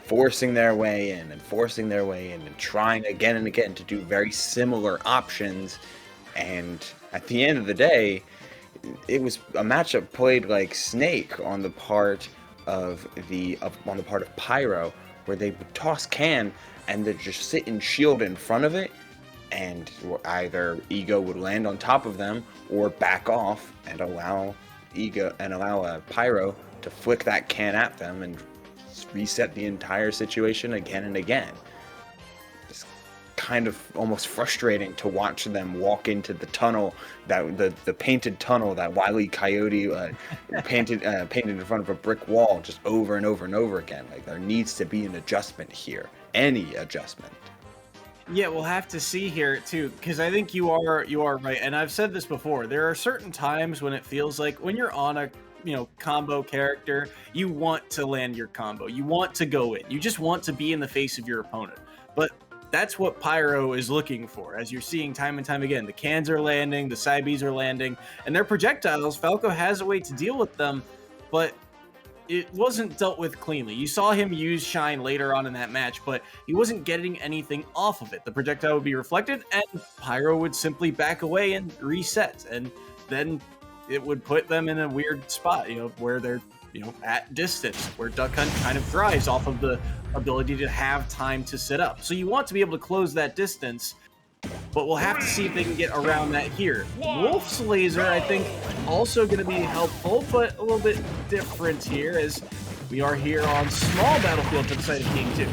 forcing their way in and forcing their way in and trying again and again to do very similar options. And at the end of the day, it was a matchup played like Snake on the part of Pyro, where they would toss can and they'd just sit and shield in front of it, and either Ego would land on top of them or back off and allow Pyro to flick that can at them and reset the entire situation again and again. It's kind of almost frustrating to watch them walk into the tunnel, that the painted tunnel that Wile E. Coyote painted in front of a brick wall just over and over and over again. Like, there needs to be an adjustment here, any adjustment. Yeah, we'll have to see here too, because I think you are right, and I've said this before. There are certain times when it feels like when you're on a combo character, you want to land your combo. You want to go in. You just want to be in the face of your opponent. But that's what Pyro is looking for, as you're seeing time and time again. The cans are landing, the side Bs are landing, and their projectiles, Falco has a way to deal with them, but it wasn't dealt with cleanly. You saw him use Shine later on in that match, but he wasn't getting anything off of it. The projectile would be reflected, and Pyro would simply back away and reset, and then it would put them in a weird spot, where they're, at distance, where Duck Hunt kind of thrives off of the ability to have time to sit up. So you want to be able to close that distance, but we'll have to see if they can get around that here. Wolf's laser, I think, also going to be helpful, but a little bit different here, as we are here on small battlefield to the side of King 2.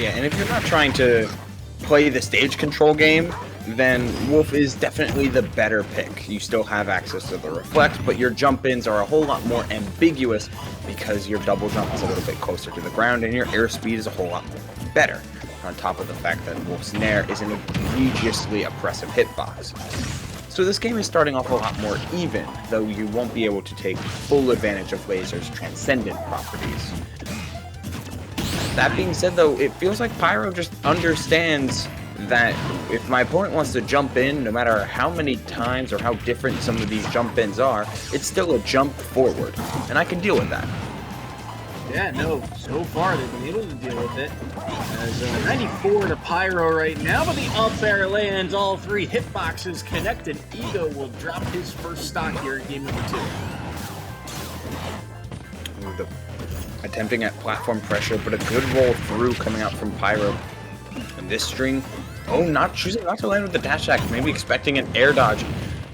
Yeah, and if you're not trying to play the stage control game, then Wolf is definitely the better pick. You still have access to the reflect, but your jump-ins are a whole lot more ambiguous because your double jump is a little bit closer to the ground and your airspeed is a whole lot better, on top of the fact that Wolf's Nair is an egregiously oppressive hitbox. So this game is starting off a lot more even, though you won't be able to take full advantage of Laser's transcendent properties. That being said, though, it feels like Pyro just understands that if my opponent wants to jump in, no matter how many times or how different some of these jump ins are, it's still a jump forward, and I can deal with that. Yeah, no, so far they've been able to deal with it. As 94 to Pyro right now, but the up air lands, all three hitboxes connected. Ego will drop his first stock here in game number 2. Attempting at platform pressure, but a good roll through coming out from Pyro. And this string, choosing not to land with the dash attack, maybe expecting an air dodge.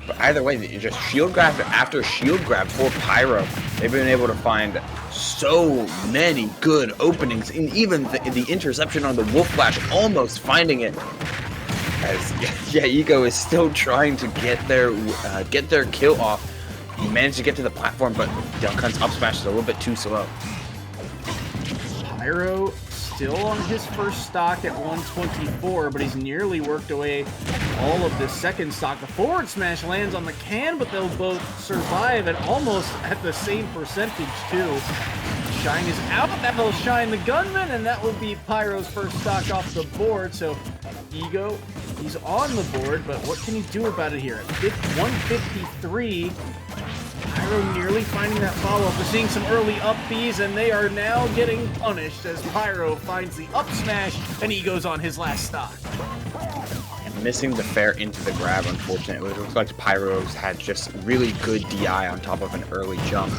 But either way, you just shield grab after shield grab for Pyro. They've been able to find so many good openings, and even the interception on the Wolf Flash, almost finding it. As Ego is still trying to get their kill off. He managed to get to the platform, but Duck Hunt's up smash is a little bit too slow. Pyro still on his first stock at 124, but he's nearly worked away all of this second stock. The forward smash lands on the can, but they'll both survive at almost at the same percentage too. Shine is out, that'll shine the gunman, and that will be Pyro's first stock off the board. So Ego, he's on the board, but what can he do about it here? At 153, Pyro nearly finding that follow-up. We're seeing some early up Bs, and they are now getting punished as Pyro finds the up smash, and Ego's on his last stock. And missing the fair into the grab, unfortunately. It looks like Pyro's had just really good DI on top of an early jump.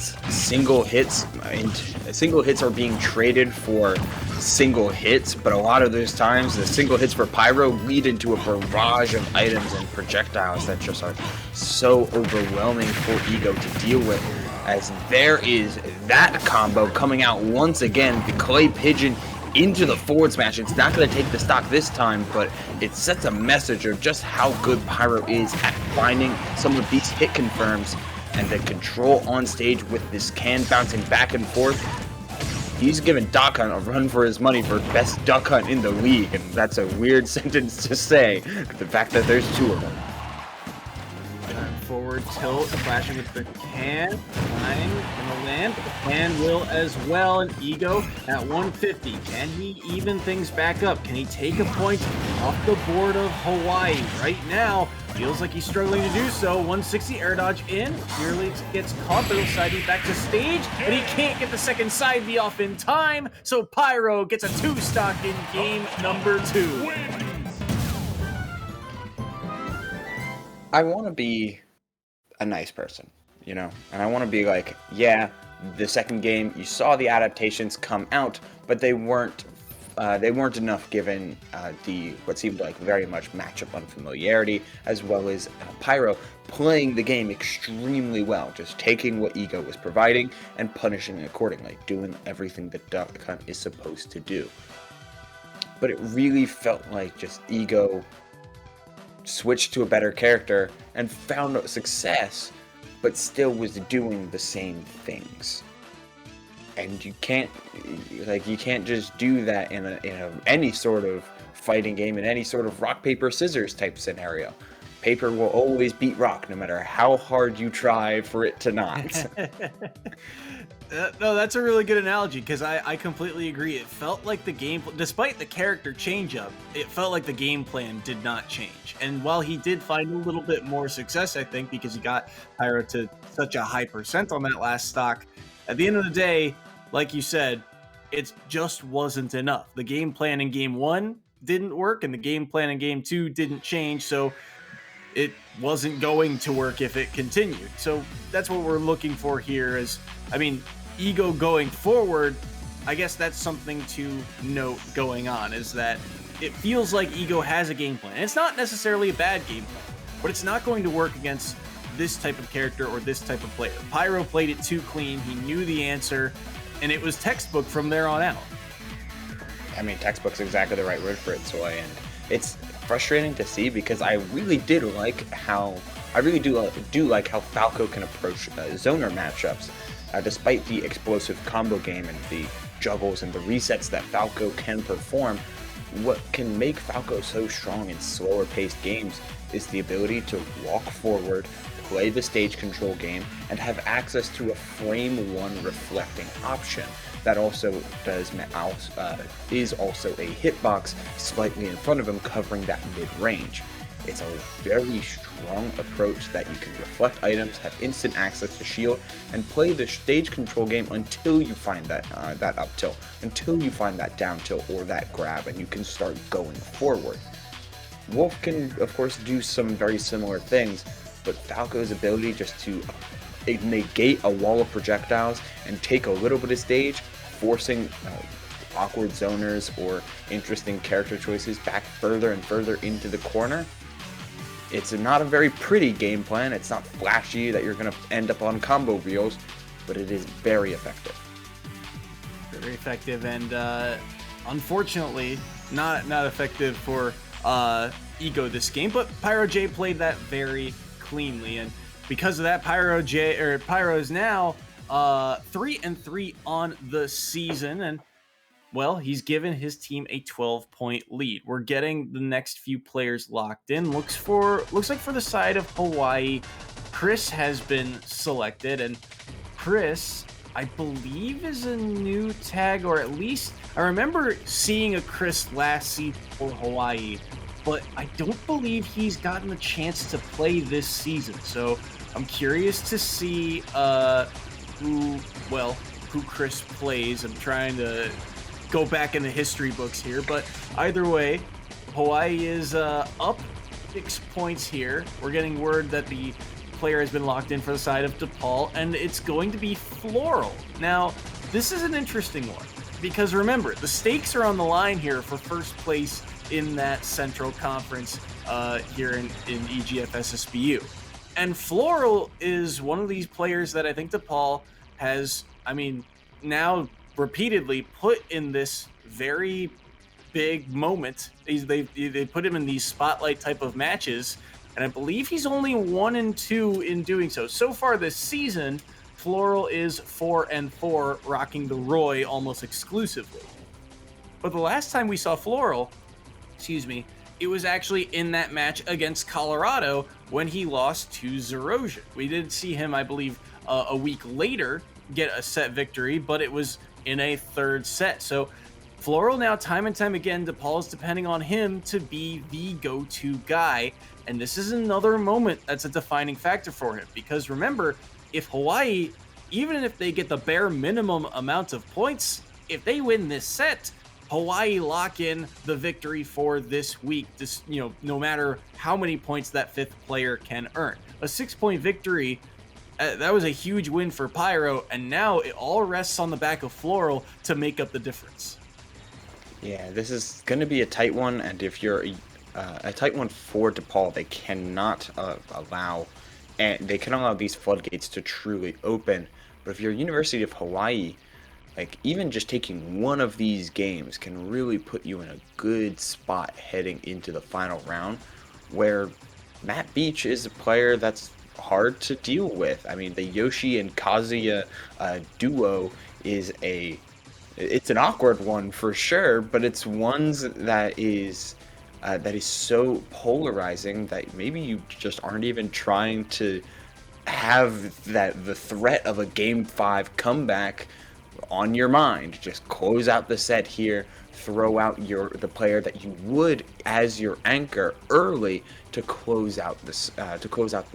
single hits, and single hits are being traded for single hits, but a lot of those times the single hits for Pyro lead into a barrage of items and projectiles that just are so overwhelming for Ego to deal with, as there is that combo coming out once again, the Clay Pigeon into the forward smash. It's not going to take the stock this time, but it sets a message of just how good Pyro is at finding some of these hit confirms, and the control on stage with this can bouncing back and forth. He's giving Duck Hunt a run for his money for best Duck Hunt in the league, and that's a weird sentence to say, the fact that there's two of them. Forward tilt, flashing with the can, flying, gonna land, but the can will as well, and Ego at 150. Can he even things back up? Can he take a point off the board of Hawaii? Right now, feels like he's struggling to do so. 160 air dodge in, nearly gets caught, but he'll side B back to stage, but he can't get the second side B off in time, so Pyro gets a 2-stock in game number 2. I want to be a nice person, you know, and I want to be like, yeah, the second game, you saw the adaptations come out, but they weren't enough given the what seemed like very much matchup unfamiliarity, as well as Pyro playing the game extremely well, just taking what Ego was providing and punishing it accordingly, doing everything that Duck Hunt is supposed to do. But it really felt like just Ego switched to a better character and found success, but still was doing the same things. And you can't just do that in any sort of fighting game, in any sort of rock paper scissors type scenario. Paper will always beat rock, no matter how hard you try for it to not. No, that's a really good analogy, because I completely agree. It felt like the game, despite the character change-up, it felt like the game plan did not change. And while he did find a little bit more success, I think, because he got Pyro to such a high percent on that last stock, at the end of the day, like you said, it just wasn't enough. The game plan in game 1 didn't work, and the game plan in game 2 didn't change, so it wasn't going to work if it continued. So that's what we're looking for here is, I mean, Ego going forward, I guess that's something to note going on, is that it feels like Ego has a game plan. And it's not necessarily a bad game plan, but it's not going to work against this type of character or this type of player. Pyro played it too clean, he knew the answer, and it was textbook from there on out. I mean, textbook's exactly the right word for it, Soy, and it's frustrating to see because I really do like how Falco can approach zoner matchups. Despite the explosive combo game and the juggles and the resets that Falco can perform, what can make Falco so strong in slower paced games is the ability to walk forward, play the stage control game, and have access to a frame 1 reflecting option that also is also a hitbox slightly in front of him covering that mid-range. It's a very strong approach that you can reflect items, have instant access to shield, and play the stage control game until you find that up tilt, until you find that down tilt or that grab, and you can start going forward. Wolf can, of course, do some very similar things, but Falco's ability just to negate a wall of projectiles and take a little bit of stage, forcing awkward zoners or interesting character choices back further and further into the corner. It's not a very pretty game plan. It's not flashy that you're going to end up on combo reels, but it is very effective. Very effective, and unfortunately, not effective for Ego this game. But Pyro J played that very cleanly, and because of that, Pyro is now 3-3 on the season, and well, he's given his team a 12-point lead. We're getting the next few players locked in. Looks like for the side of Hawaii, Chris has been selected, and Chris, I believe, is a new tag, or at least I remember seeing a Chris last season for Hawaii, but I don't believe he's gotten a chance to play this season. So I'm curious to see who Chris plays. I'm trying to go back in the history books here, but either way, Hawaii is up 6 points here. We're getting word that the player has been locked in for the side of DePaul, and it's going to be Floral. Now, this is an interesting one, because remember, the stakes are on the line here for first place in that Central Conference here in EGF SSBU. And Floral is one of these players that I think DePaul has, now repeatedly put in this very big moment. They put him in these spotlight type of matches, and I believe he's only 1-2 in doing so. So far this season, Floral is 4-4, rocking the Roy almost exclusively. But the last time we saw Floral, it was actually in that match against Colorado when he lost to Zerosian. We did see him, I believe, a week later get a set victory, but it was in a third set. So Floral now, time and time again, DePaul is depending on him to be the go-to guy. And this is another moment that's a defining factor for him. Because remember, if Hawaii, even if they get the bare minimum amount of points, if they win this set, Hawaii lock in the victory for this week, no matter how many points that fifth player can earn. A 6-point victory, that was a huge win for Pyro, and now it all rests on the back of Floral to make up the difference. Yeah, this is going to be a tight one, and if you're a tight one for DePaul, they cannot allow these floodgates to truly open. But if you're University of Hawaii, like, even just taking one of these games can really put you in a good spot heading into the final round, where Matt Beach is a player that's hard to deal with. I mean, the Yoshi and Kazuya duo is it's an awkward one for sure, but it's ones that is so polarizing that maybe you just aren't even trying to have the threat of a Game 5 comeback on your mind. Just close out the set here, throw out the player that you would as your anchor early to close out the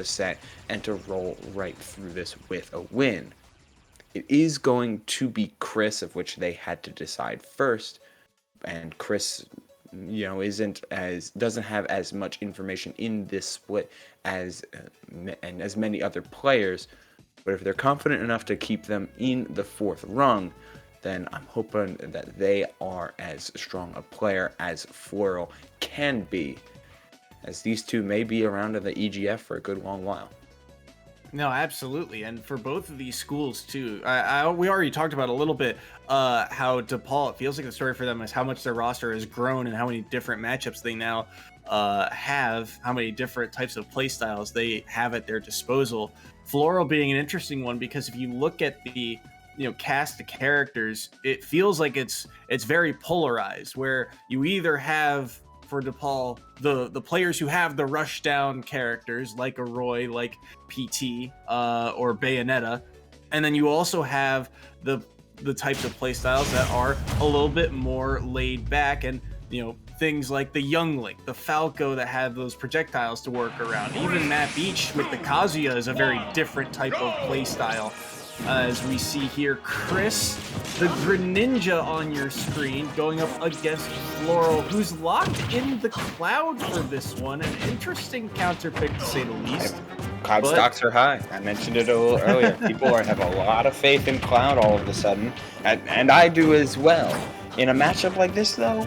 set and to roll right through this with a win. It is going to be Chris, of which they had to decide first, and Chris, doesn't have as much information in this split as many other players. But if they're confident enough to keep them in the fourth rung, then I'm hoping that they are as strong a player as Floral can be, as these two may be around in the EGF for a good long while. No, absolutely. And for both of these schools, too, we already talked about a little bit how DePaul, it feels like the story for them is how much their roster has grown and how many different matchups they now have, how many different types of play styles they have at their disposal. Floral being an interesting one, because if you look at the cast of characters, it feels like it's very polarized, where you either have, for DePaul, the players who have the rushdown characters like a Roy, like PT or Bayonetta, and then you also have the types of play styles that are a little bit more laid back, and things like the Young Link, the Falco that have those projectiles to work around. Even Matt Beach with the Kazuya is a very different type of play style. As we see here, Chris, the Greninja on your screen, going up against Floral, who's locked in the Cloud for this one. An interesting counter pick, to say the least. Cloud stocks are high. I mentioned it a little earlier. People have a lot of faith in Cloud all of a sudden, and I do as well. In a matchup like this, though,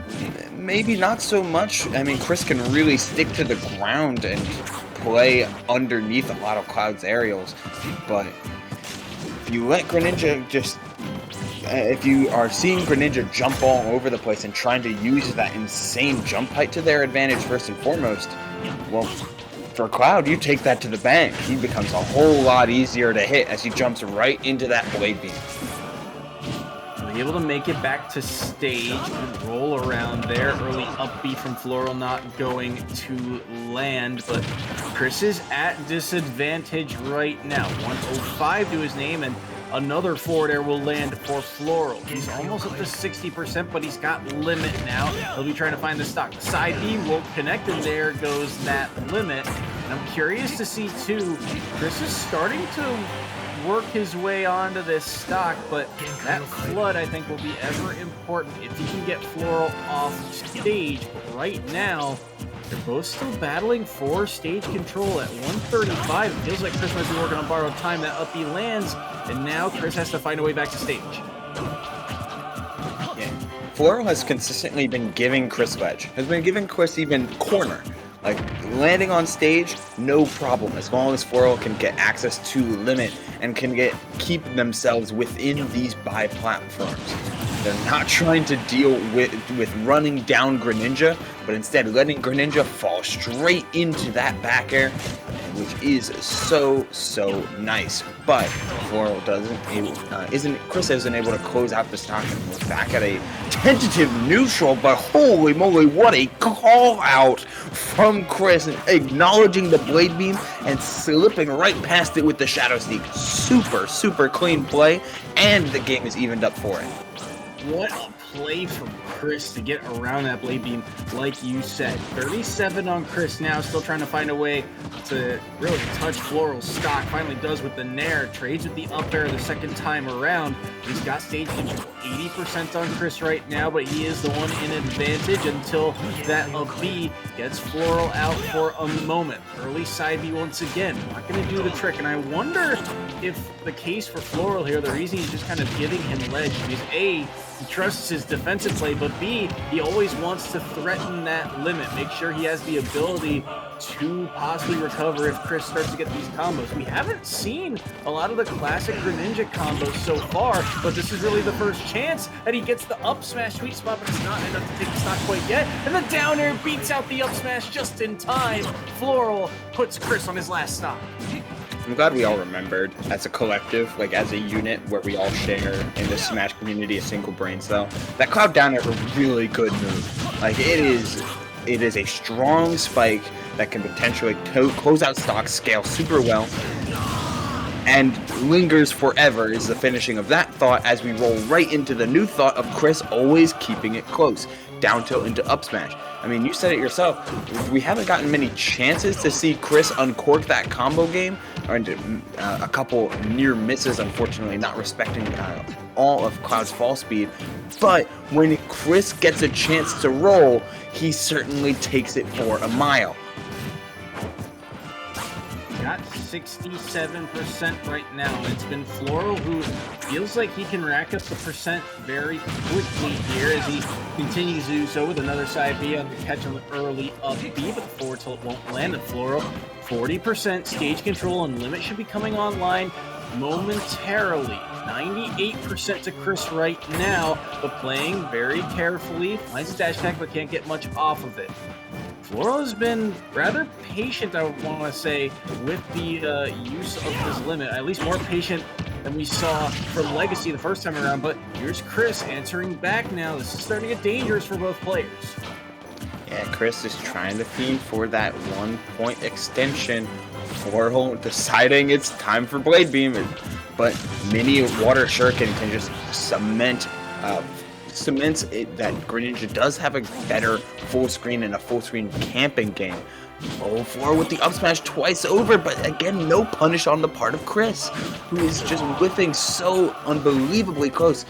maybe not so much. I mean, Chris can really stick to the ground and play underneath a lot of Cloud's aerials, but if you let Greninja if you are seeing Greninja jump all over the place and trying to use that insane jump height to their advantage first and foremost, well, for Cloud, you take that to the bank. He becomes a whole lot easier to hit as he jumps right into that blade beam. Able to make it back to stage and roll around there. Early up B from Floral not going to land, but Chris is at disadvantage right now. 105 to his name, and another forward air will land for Floral. He's almost up to 60%, but he's got limit now. He'll be trying to find the stock. The side B will connect, and there goes that limit. And I'm curious to see, too, Chris is starting to work his way onto this stock, but that flood, I think, will be ever important if he can get Floral off stage. But right now, They're both still battling for stage control at 135. It feels like Chris might be working on borrowed time. That up B lands, and now Chris has to find a way back to stage. Yeah. Floral has consistently been giving Chris ledge, has been giving Chris even corner. Like, landing on stage, no problem, as long as Floral can get access to limit and can keep themselves within these buy platforms. They're not trying to deal with running down Greninja, but instead letting Greninja fall straight into that back air, which is so nice. But Floral Chris isn't able to close out the stock, and we're back at a tentative neutral, but holy moly, what a call out from Chris, acknowledging the Blade Beam and slipping right past it with the Shadow Sneak. Super clean play, and the game is evened up for it. What a play from Chris to get around that Blade Beam, like you said. 37 on Chris now, still trying to find a way to really touch Floral's stock. Finally does with the Nair, trades with the up air the second time around. He's got stage control, 80% on Chris right now, but he is the one in advantage until that up B gets Floral out for a moment. Early side B once again, not going to do the trick, and I wonder if the case for Floral here, the reason he's just kind of giving him ledge, because A, he trusts his defensive play, but B, he always wants to threaten that limit, make sure he has the ability to possibly recover if Chris starts to get these combos. We haven't seen a lot of the classic Greninja combos so far, but this is really the first chance that he gets the up smash sweet spot, but it's not enough to take the stock quite yet. And the down air beats out the up smash just in time. Floral puts Chris on his last stop. I'm glad we all remembered as a collective, like as a unit where we all share in the Smash community a single brain cell. That Cloud down air is a really good move. Like it is a strong spike that can potentially close out stock, scale super well, and lingers forever is the finishing of that thought as we roll right into the new thought of Chris always keeping it close. Down tilt into up smash. I mean, you said it yourself. We haven't gotten many chances to see Chris uncork that combo game, and a couple near misses, unfortunately, not respecting all of Cloud's fall speed. But when Chris gets a chance to roll, he certainly takes it for a mile. Got 67% right now. It's been Floral who feels like he can rack up the percent very quickly here as he continues to do so with another side B on the catch on the early up B, but the forward tilt won't land at Floral. 40% stage control and limit should be coming online momentarily. 98% to Chris right now, but playing very carefully. Finds his dash attack, but can't get much off of it. Floral has been rather patient, I want to say, with the use of his limit. At least more patient than we saw from Legacy the first time around. But here's Chris answering back now. This is starting to get dangerous for both players. Yeah, Chris is trying to fiend for that 1 point extension. Floral deciding it's time for Blade Beam. But Mini Water Shuriken can just cements it that Greninja does have a better full screen and a full screen camping game. Oh, Floor with the up smash twice over, but again, no punish on the part of Chris, who is just whiffing so unbelievably close.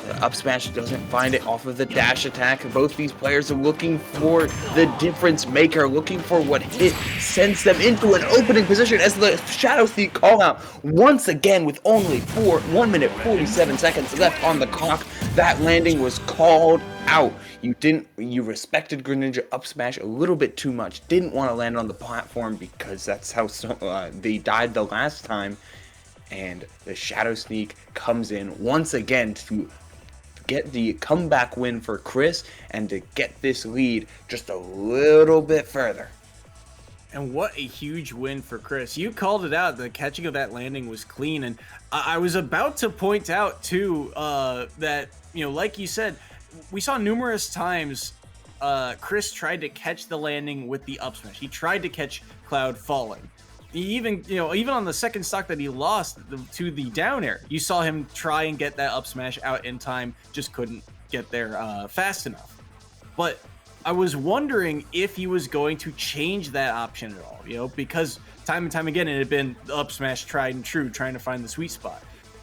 The up smash doesn't find it off of the dash attack. Both these players are looking for the difference maker, looking for what hit sends them into an opening position as the Shadow Sneak call out once again with only 1 minute 47 seconds left on the clock. That landing was called out. You respected Greninja up smash a little bit too much. Didn't want to land on the platform because that's how they died the last time. And the Shadow Sneak comes in once again to get the comeback win for Chris and to get this lead just a little bit further. And what a huge win for Chris. You called it out. The catching of that landing was clean. And I was about to point out, too, that, like you said, we saw numerous times Chris tried to catch the landing with the up smash. He tried to catch Cloud falling. Even on the second stock that he lost to the down air, you saw him try and get that up smash out in time, just couldn't get there fast enough. But I was wondering if he was going to change that option at all, because time and time again it had been the up smash tried and true, trying to find the sweet spot.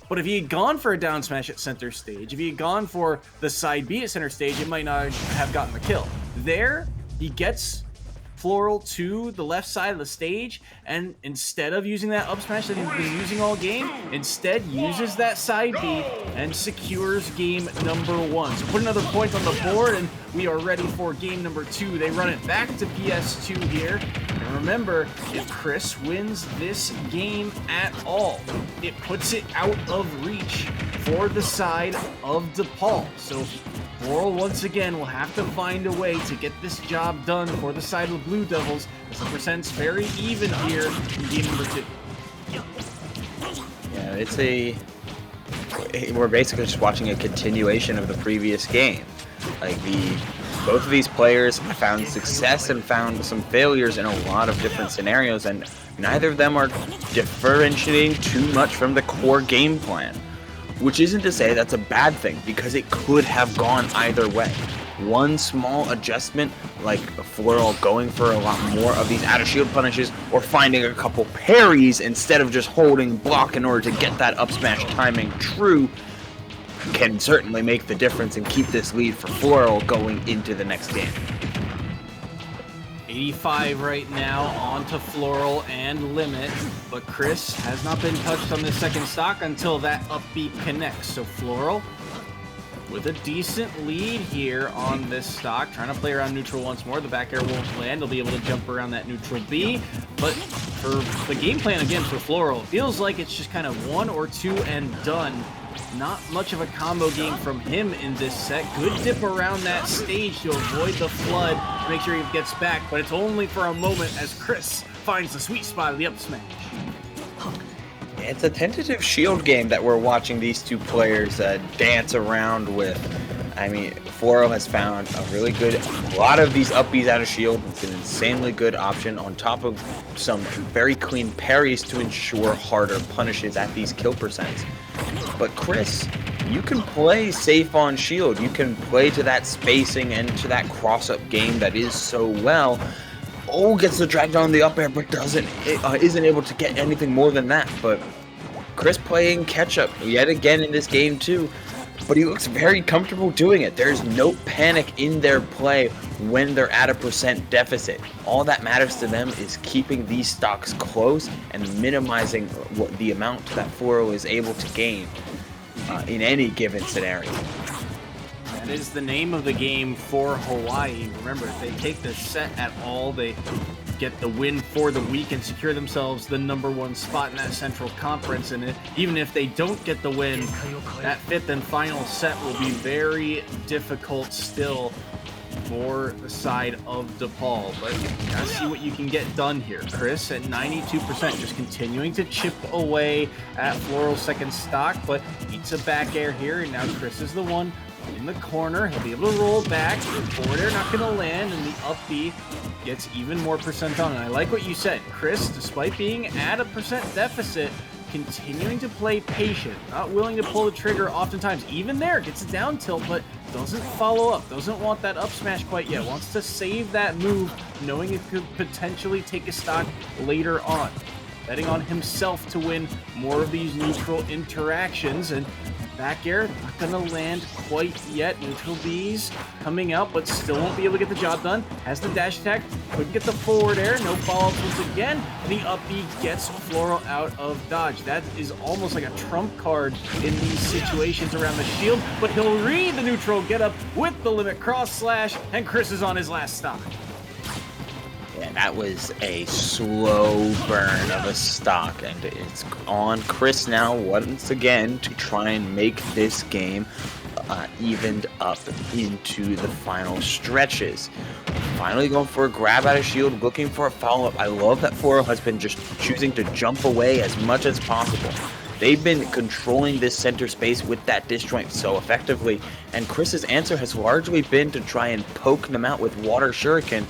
But if he had gone for a down smash at center stage, if he had gone for the side B at center stage, it might not have gotten the kill. There, he gets Floral to the left side of the stage, and instead of using that up smash that he's been using all game, instead uses that side B and secures game number 1. So put another point on the board, and we are ready for game number 2. They run it back to PS2 here. And remember, if Chris wins this game at all, it puts it out of reach for the side of DePaul. So Floral once again will have to find a way to get this job done for the side of the Blue Devils, as the percent's very even here in game number 2. Yeah, we're basically just watching a continuation of the previous game. Like both of these players found success and found some failures in a lot of different scenarios, and neither of them are differentiating too much from the core game plan. Which isn't to say that's a bad thing, because it could have gone either way. One small adjustment, like Floral going for a lot more of these out of shield punishes, or finding a couple parries instead of just holding block in order to get that up smash timing true, can certainly make the difference and keep this lead for Floral going into the next game. 85 right now onto Floral and Limit, but Chris has not been touched on this second stock until that upbeat connects. So Floral with a decent lead here on this stock, trying to play around neutral once more. The back air won't land. They'll be able to jump around that neutral B, but for the game plan again for Floral, it feels like it's just kind of 1 or 2 and done. Not much of a combo game from him in this set. Good dip around that stage to avoid the flood, to make sure he gets back, but it's only for a moment as Chris finds the sweet spot of the up smash. It's a tentative shield game that we're watching these two players dance around with. I mean, Floral has found a lot of these up Bs out of shield. It's an insanely good option on top of some very clean parries to ensure harder punishes at these kill percents. But Chris, you can play safe on shield. You can play to that spacing and to that cross-up game that is so well. Oh, gets the drag down the up air, but isn't able to get anything more than that. But Chris playing catch-up yet again in this game too. But he looks very comfortable doing it. There's no panic in their play when they're at a percent deficit. All that matters to them is keeping these stocks close and minimizing the amount that Floral is able to gain in any given scenario. That is the name of the game for Hawaii. Remember, if they take the set at all, they get the win for the week and secure themselves the #1 spot in that Central Conference. And even if they don't get the win, that 5th and final set will be very difficult still for the side of DePaul. But you gotta see what you can get done here. Chris at 92%, just continuing to chip away at Floral's second stock, but eats a back air here, and now Chris is the one in the corner. He'll be able to roll back. The forward air not going to land, and the up B gets even more percent on. And I like what you said. Chris, despite being at a percent deficit, continuing to play patient, not willing to pull the trigger oftentimes. Even there, gets a down tilt, but doesn't follow up, doesn't want that up smash quite yet. Wants to save that move, knowing it could potentially take a stock later on. Betting on himself to win more of these neutral interactions, and back air not gonna land quite yet. Neutral B's coming out, but still won't be able to get the job done. Has the dash attack, couldn't get the forward air, no follow-ups once again, and the up B gets Floral out of dodge. That is almost like a trump card in these situations around the shield, but he'll read the neutral get up with the limit cross slash, and Chris is on his last stock. Yeah, that was a slow burn of a stock, and it's on Chris now once again to try and make this game evened up into the final stretches. Finally going for a grab out of shield, looking for a follow-up. I love that Floral has been just choosing to jump away as much as possible. They've been controlling this center space with that disjoint so effectively, and Chris's answer has largely been to try and poke them out with water shuriken,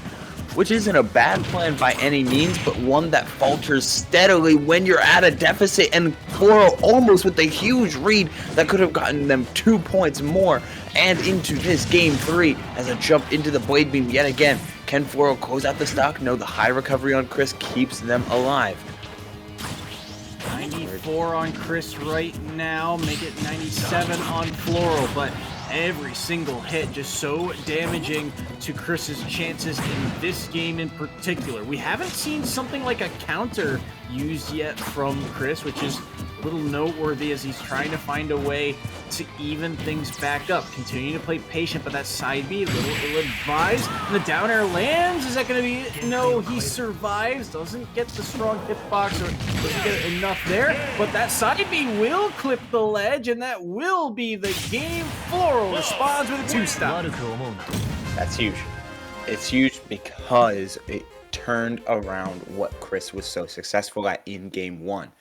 which isn't a bad plan by any means, but one that falters steadily when you're at a deficit, and Floral almost with a huge read that could have gotten them 2 points more and into this game 3 as a jump into the blade beam yet again. Can Floral close out the stock? No, the high recovery on Chris keeps them alive. 94 on Chris right now, make it 97 on Floral, but every single hit just so damaging to Chris's chances in this game in particular. We haven't seen something like a counter used yet from Chris, which is a little noteworthy as he's trying to find a way to even things back up. Continuing to play patient, but that side B, a little ill-advised. And the down air lands. Is that going to be it? No, he survives. Doesn't get the strong hitbox or doesn't get enough there. But that side B will clip the ledge, and that will be the game. Floral responds with a 2-stop. That's huge. It's huge because it turned around what Chris was so successful at in game 1.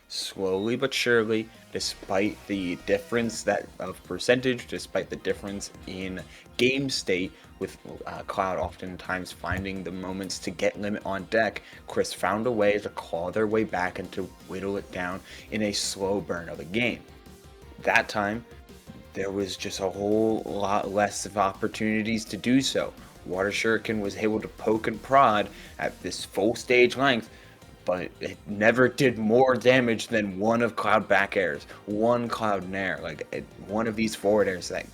Slowly but surely, despite the difference of percentage, despite the difference in game state, with Cloud oftentimes finding the moments to get limit on deck, Chris found a way to claw their way back and to whittle it down in a slow burn of a game. That time, there was just a whole lot less of opportunities to do so. Water Shuriken was able to poke and prod at this full stage length, but it never did more damage than one of Cloud back airs, one Cloud nair, one of these forward airs that,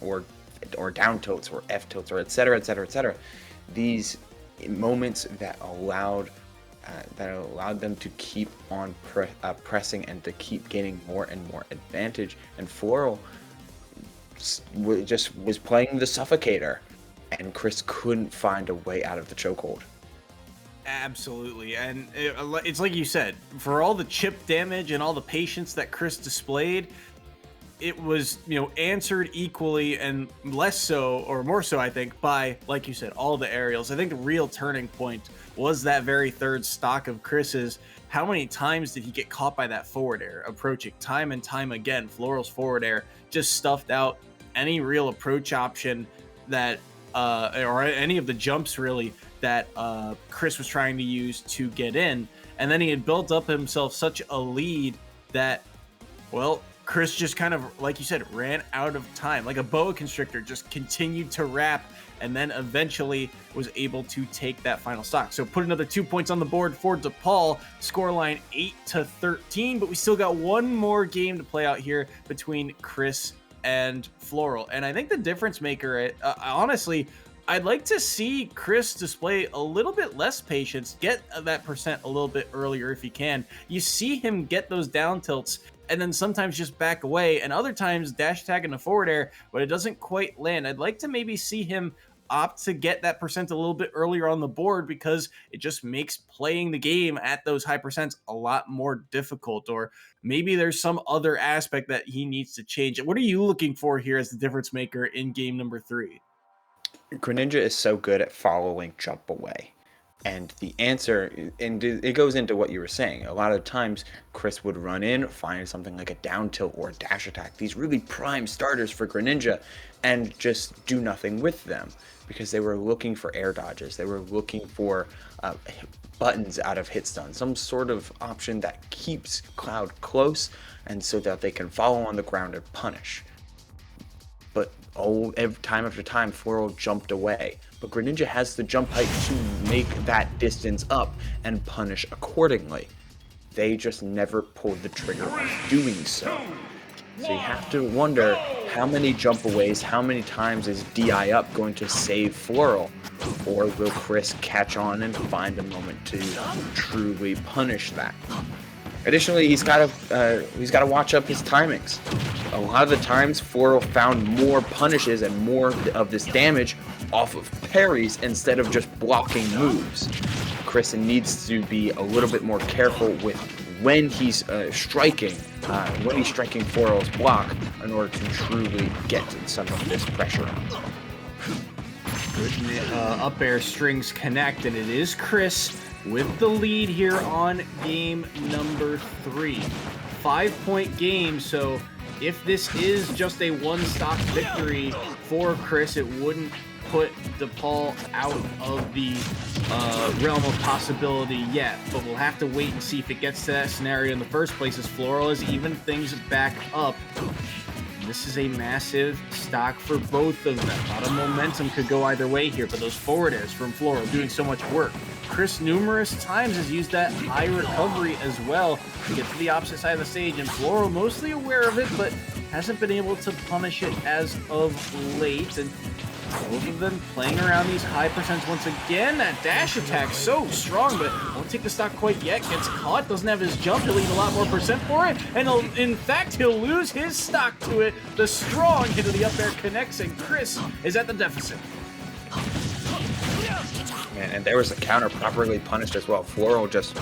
or down tilts, or F tilts, or etc., etc., etc. These moments that allowed them to keep on pressing and to keep gaining more and more advantage. And Floral just was playing the suffocator, and Chris couldn't find a way out of the chokehold. Absolutely, and it's like you said, for all the chip damage and all the patience that Chris displayed, it was, answered equally and less so, or more so, I think, by, like you said, all the aerials. I think the real turning point was that very third stock of Chris's. How many times did he get caught by that forward air approaching time and time again? Floral's forward air just stuffed out any real approach option that or any of the jumps really that Chris was trying to use to get in. And then he had built up himself such a lead that, well, Chris just kind of, like you said, ran out of time. Like a boa constrictor, just continued to wrap, and then eventually was able to take that final stock. So put another 2 points on the board for DePaul. Scoreline 8-13, but we still got one more game to play out here between Chris and Floral. And I think the difference maker, honestly, I'd like to see Chris display a little bit less patience, get that percent a little bit earlier if he can. You see him get those down tilts and then sometimes just back away, and other times dash attack in the forward air, but it doesn't quite land. I'd like to maybe see him opt to get that percent a little bit earlier on the board, because it just makes playing the game at those high percents a lot more difficult. Or maybe there's some other aspect that he needs to change. What are you looking for here as the difference maker in game number 3? Greninja is so good at following jump away. And the answer, and it goes into what you were saying. A lot of times, Chris would run in, find something like a down tilt or a dash attack, these really prime starters for Greninja, and just do nothing with them, because they were looking for air dodges. They were looking for buttons out of hit stun, some sort of option that keeps Cloud close, and so that they can follow on the ground and punish. But every time after time, Floral jumped away. But Greninja has the jump height to make that distance up and punish accordingly. They just never pulled the trigger on doing so. So you have to wonder, how many jump aways, how many times is DI up going to save Floral? Or will Chris catch on and find a moment to truly punish that? Additionally, he's got to watch up his timings. A lot of the times, Floral found more punishes and more of this damage off of parries instead of just blocking moves. Chris needs to be a little bit more careful with when he's striking Floral's block in order to truly get some of this pressure on. Good up air strings connect, and it is Chris with the lead here on game number 3. 5-point game, so if this is just a one-stock victory for Chris, it wouldn't put DePaul out of the realm of possibility yet, but we'll have to wait and see if it gets to that scenario in the first place, as Floral has evened things back up. This is a massive stock for both of them. A lot of momentum could go either way here, but those forward airs from Floral doing so much work. Chris numerous times has used that high recovery as well to get to the opposite side of the stage, and Floral mostly aware of it, but hasn't been able to punish it as of late, and both of them playing around these high percents once again. That dash attack so strong, but won't take the stock quite yet. Gets caught, doesn't have his jump. He'll need a lot more percent for it, and in fact, he'll lose his stock to it. The strong hit of the up air connects, and Chris is at the deficit. And there was a counter properly punished as well. Floral just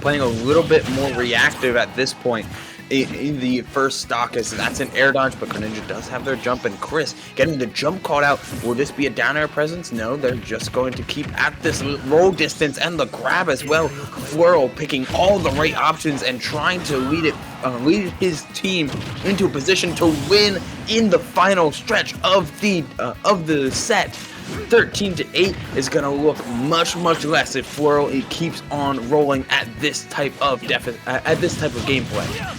playing a little bit more reactive at this point in the first stock, as that's an air dodge, but Greninja does have their jump, and Chris getting the jump called out. Will this be a down air presence? No, they're just going to keep at this roll distance and the grab as well. Floral picking all the right options and trying to lead his team into a position to win in the final stretch of the set. 13-8 is going to look much less if Floral keeps on rolling at this type of gameplay.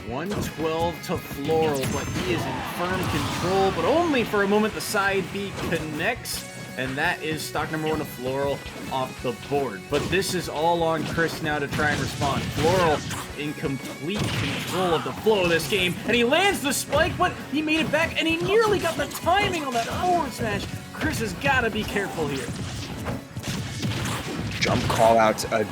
112 to Floral, but he is in firm control, but only for a moment. The side B connects, and that is stock number 1 of Floral off the board. But this is all on Chris now to try and respond. Floral in complete control of the flow of this game, and he lands the spike, but he made it back, and he nearly got the timing on that forward smash. Chris has got to be careful here. Jump call outs a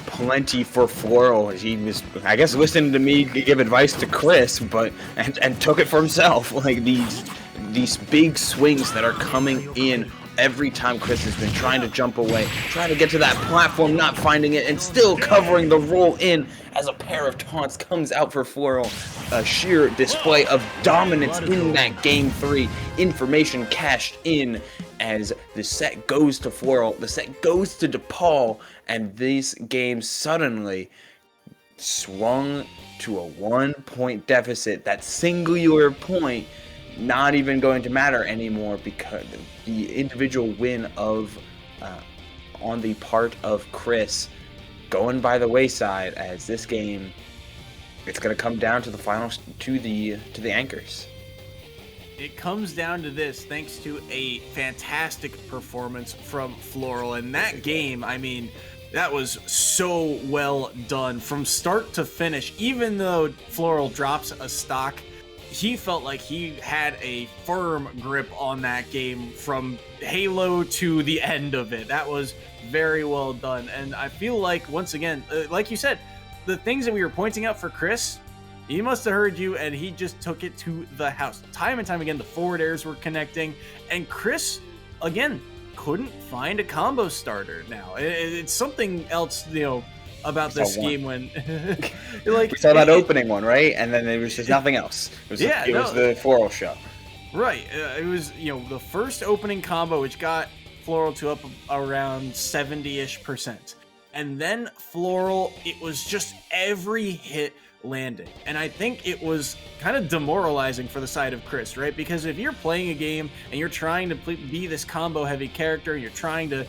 plenty for Floral. He was, I guess, listening to me give advice to Chris, but and took it for himself. Like these big swings that are coming in every time Chris has been trying to jump away, trying to get to that platform, not finding it, and still covering the roll in as a pair of taunts comes out for Floral. A sheer display of dominance in that game 3. Information cashed in as the set goes to Floral, the set goes to DePaul, and this game suddenly swung to a 1-point deficit. That singular point not even going to matter anymore because the individual win of on the part of Chris going by the wayside, as this game, it's going to come down to the finals, to the anchors. It comes down to this thanks to a fantastic performance from Floral. And that game, I mean, that was so well done from start to finish. Even though Floral drops a stock, he felt like he had a firm grip on that game from Halo to the end of it. That was very well done. And I feel like, once again, like you said, the things that we were pointing out for Chris, he must have heard you, and he just took it to the house. Time and time again, the forward airs were connecting, and Chris, again, couldn't find a combo starter now. It's something else, about this game when we saw that opening one, right? And then there was just nothing else. It was the Floral show. Right. It was, the first opening combo, which got Floral to up around 70-ish%. And then Floral, it was just every hit landing. And I think it was kind of demoralizing for the side of Chris, right? Because if you're playing a game and you're trying to be this combo heavy character, you're trying to,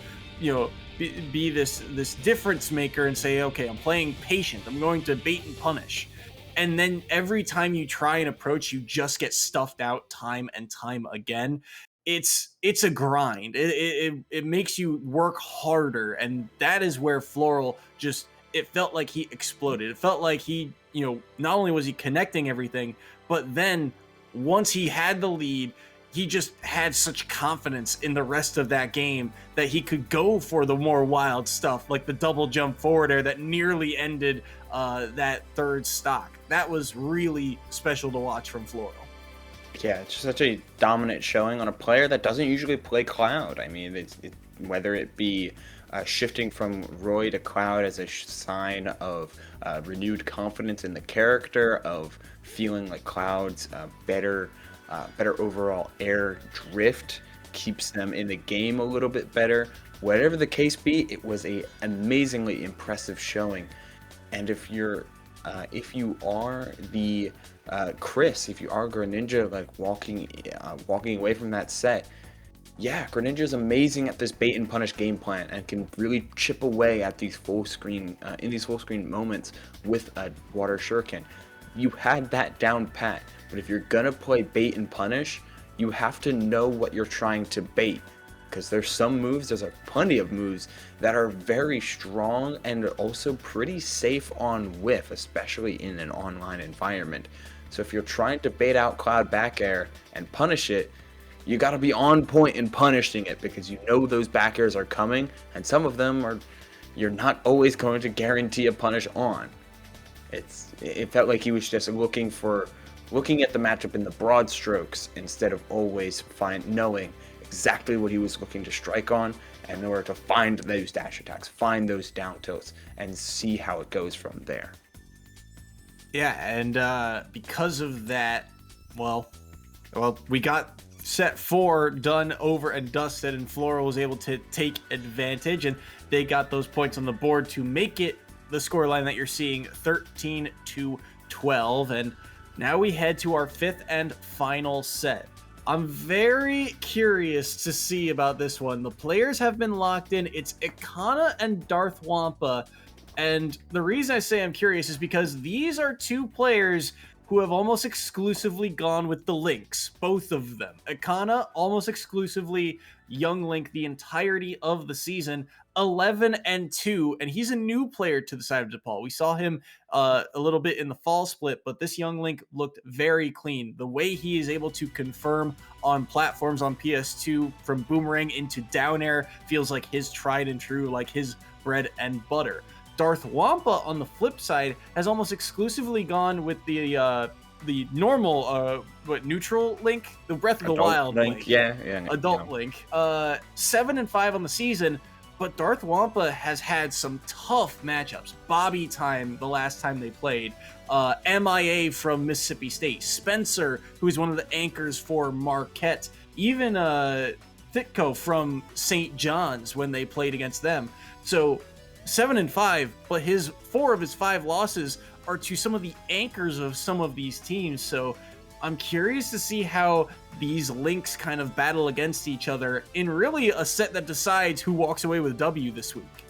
be this difference maker and say, okay, I'm playing patient, I'm going to bait and punish. And then every time you try and approach, you just get stuffed out time and time again. It's a grind. It makes you work harder, and that is where Floral just, it felt like he exploded. It felt like he, not only was he connecting everything, but then once he had the lead, he just had such confidence in the rest of that game that he could go for the more wild stuff, like the double jump forward air that nearly ended that third stock. That was really special to watch from Floral. Yeah, it's such a dominant showing on a player that doesn't usually play Cloud. I mean, whether it be shifting from Roy to Cloud as a sign of renewed confidence in the character, of feeling like Cloud's better overall air drift keeps them in the game a little bit better. Whatever the case be, it was a amazingly impressive showing. And if you are the Chris, if you are Greninja, like walking away from that set, yeah, Greninja is amazing at this bait and punish game plan and can really chip away at these full screen moments with a water shuriken. You had that down pat, but if you're gonna play bait and punish, you have to know what you're trying to bait, because there's plenty of moves that are very strong and also pretty safe on whiff, especially in an online environment. So if you're trying to bait out Cloud back air and punish it, you got to be on point in punishing it, because you know those back airs are coming, and some of them are you're not always going to guarantee a punish on. It felt like he was just looking at the matchup in the broad strokes instead of always knowing exactly what he was looking to strike on, and in order to find those dash attacks, find those down tilts, and see how it goes from there. Yeah, and because of that, well, we got set 4 done over and dusted, and Flora was able to take advantage, and they got those points on the board to make it the scoreline that you're seeing, 13-12, and now we head to our 5th and final set. I'm very curious to see about this one. The players have been locked in. It's Ikana and Darth Wampa, and the reason I say I'm curious is because these are 2 players who have almost exclusively gone with the Lynx, both of them. Ikana, almost exclusively Young Link the entirety of the season, 11-2, and he's a new player to the side of DePaul. We saw him a little bit in the fall split, but this Young Link looked very clean. The way he is able to confirm on platforms on PS2 from boomerang into down air feels like his tried and true, like his bread and butter. Darth Wampa, on the flip side, has almost exclusively gone with the normal neutral Link, the Breath of the Wild Link. Yeah, adult Link. 7-5 on the season, but Darth Wampa has had some tough matchups. Bobby time the last time they played. MIA from Mississippi State. Spencer, who is one of the anchors for Marquette. Even Thitko from St. John's when they played against them. So 7-5, but 4 of his 5 losses are to some of the anchors of some of these teams. So I'm curious to see how these Links kind of battle against each other in really a set that decides who walks away with W this week.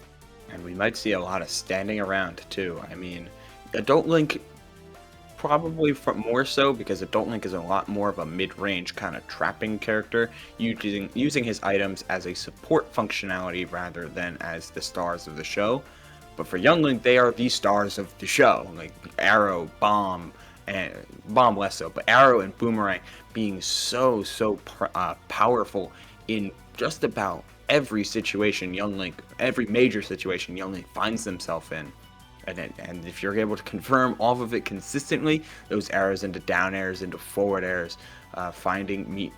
And we might see a lot of standing around too. I mean, Adult Link probably more so, because Adult Link is a lot more of a mid-range kind of trapping character, using his items as a support functionality rather than as the stars of the show. But for Young Link, they are the stars of the show, like Arrow, Bomb, and Bomb less so, but Arrow and Boomerang being so powerful in just about every situation every major situation Young Link finds themselves in. And if you're able to confirm all of it consistently, those arrows into down airs, into forward airs, finding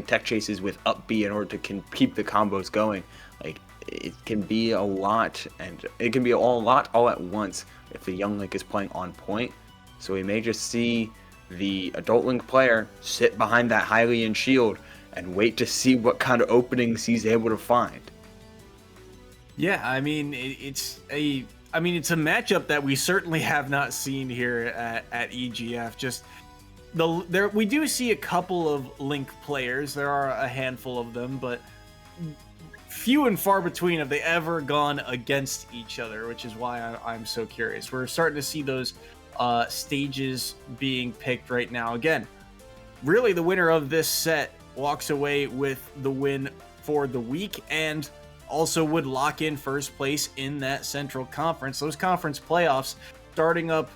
tech chases with up B in order to keep the combos going, like, it can be a lot, and it can be a lot all at once if the Young Link is playing on point. So we may just see the Adult Link player sit behind that Hylian shield and wait to see what kind of openings he's able to find. Yeah, I mean, it's a matchup that we certainly have not seen here at EGF. Just we do see a couple of Link players. There are a handful of them, but few and far between have they ever gone against each other, which is why I'm so curious. We're starting to see those stages being picked right now. Again, really the winner of this set walks away with the win for the week, and also would lock in first place in that Central Conference. Those conference playoffs starting up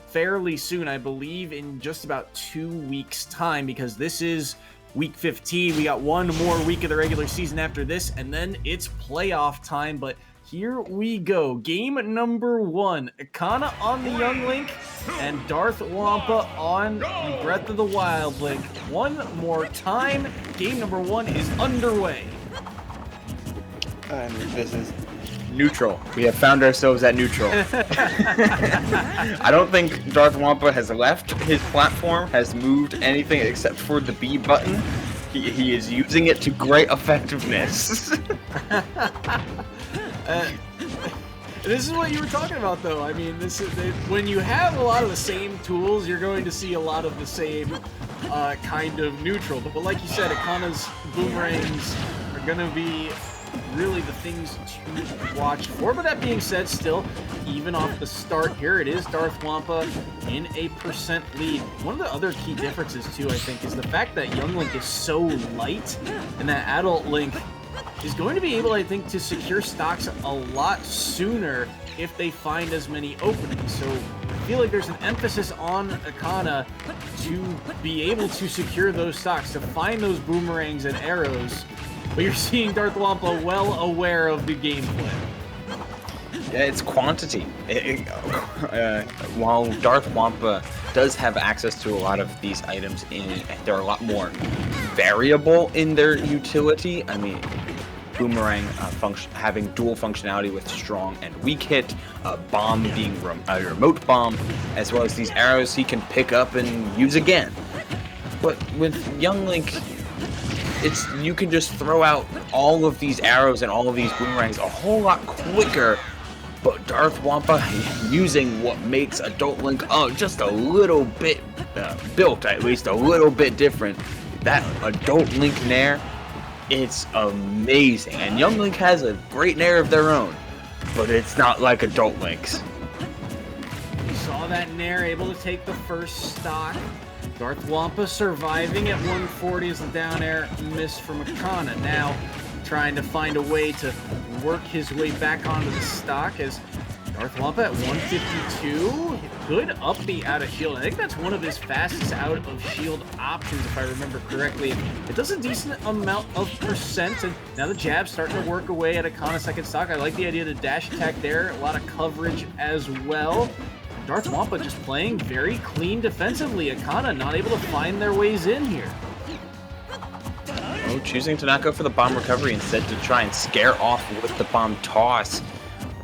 fairly soon, I believe in just about 2 weeks' time, because this is week 15. We got one more week of the regular season after this, and then it's playoff time. But here we go. Game number 1. Ikana on the Young Link and Darth Wampa on the Breath of the Wild Link. One more time. Game number 1 is underway. And this is neutral. We have found ourselves at neutral. I don't think Darth Wampa has left his platform, has moved anything except for the B button. He is using it to great effectiveness. This is what you were talking about, though. I mean, when you have a lot of the same tools, you're going to see a lot of the same kind of neutral. But like you said, Ikana's boomerangs are going to be really the things to watch for. But that being said, still, even off the start here, it is Darth Wampa in a % lead. One of the other key differences, too, I think, is the fact that Young Link is so light, and that Adult Link is going to be able, I think, to secure stocks a lot sooner if they find as many openings. So feel like there's an emphasis on Akana to be able to secure those stocks, to find those boomerangs and arrows. But you're seeing Darth Wampa well aware of the gameplay. Yeah, it's quantity. While Darth Wampa does have access to a lot of these items, they're a lot more variable in their utility. I mean, boomerang having dual functionality with strong and weak hit, bomb being a remote bomb, as well as these arrows he can pick up and use again. But with Young Link, you can just throw out all of these arrows and all of these boomerangs a whole lot quicker. But Darth Wampa using what makes Adult Link just a little bit built, at least a little bit different. That Adult Link Nair, it's amazing. And Young Link has a great Nair of their own, but it's not like Adult Link's. We saw that Nair able to take the first stock. Darth Wampa surviving at 140 as the down air missed from Akana. Now trying to find a way to work his way back onto the stock as Darth Wampa at 152. Good up B out of shield. I think that's one of his fastest out of shield options, if I remember correctly. It does a decent amount of percent, and now the jab's starting to work away at Akana's second stock. I like the idea of the dash attack there. A lot of coverage as well. Darth Wampa just playing very clean defensively. Akana not able to find their ways in here. Oh, choosing to not go for the bomb recovery, instead to try and scare off with the bomb toss.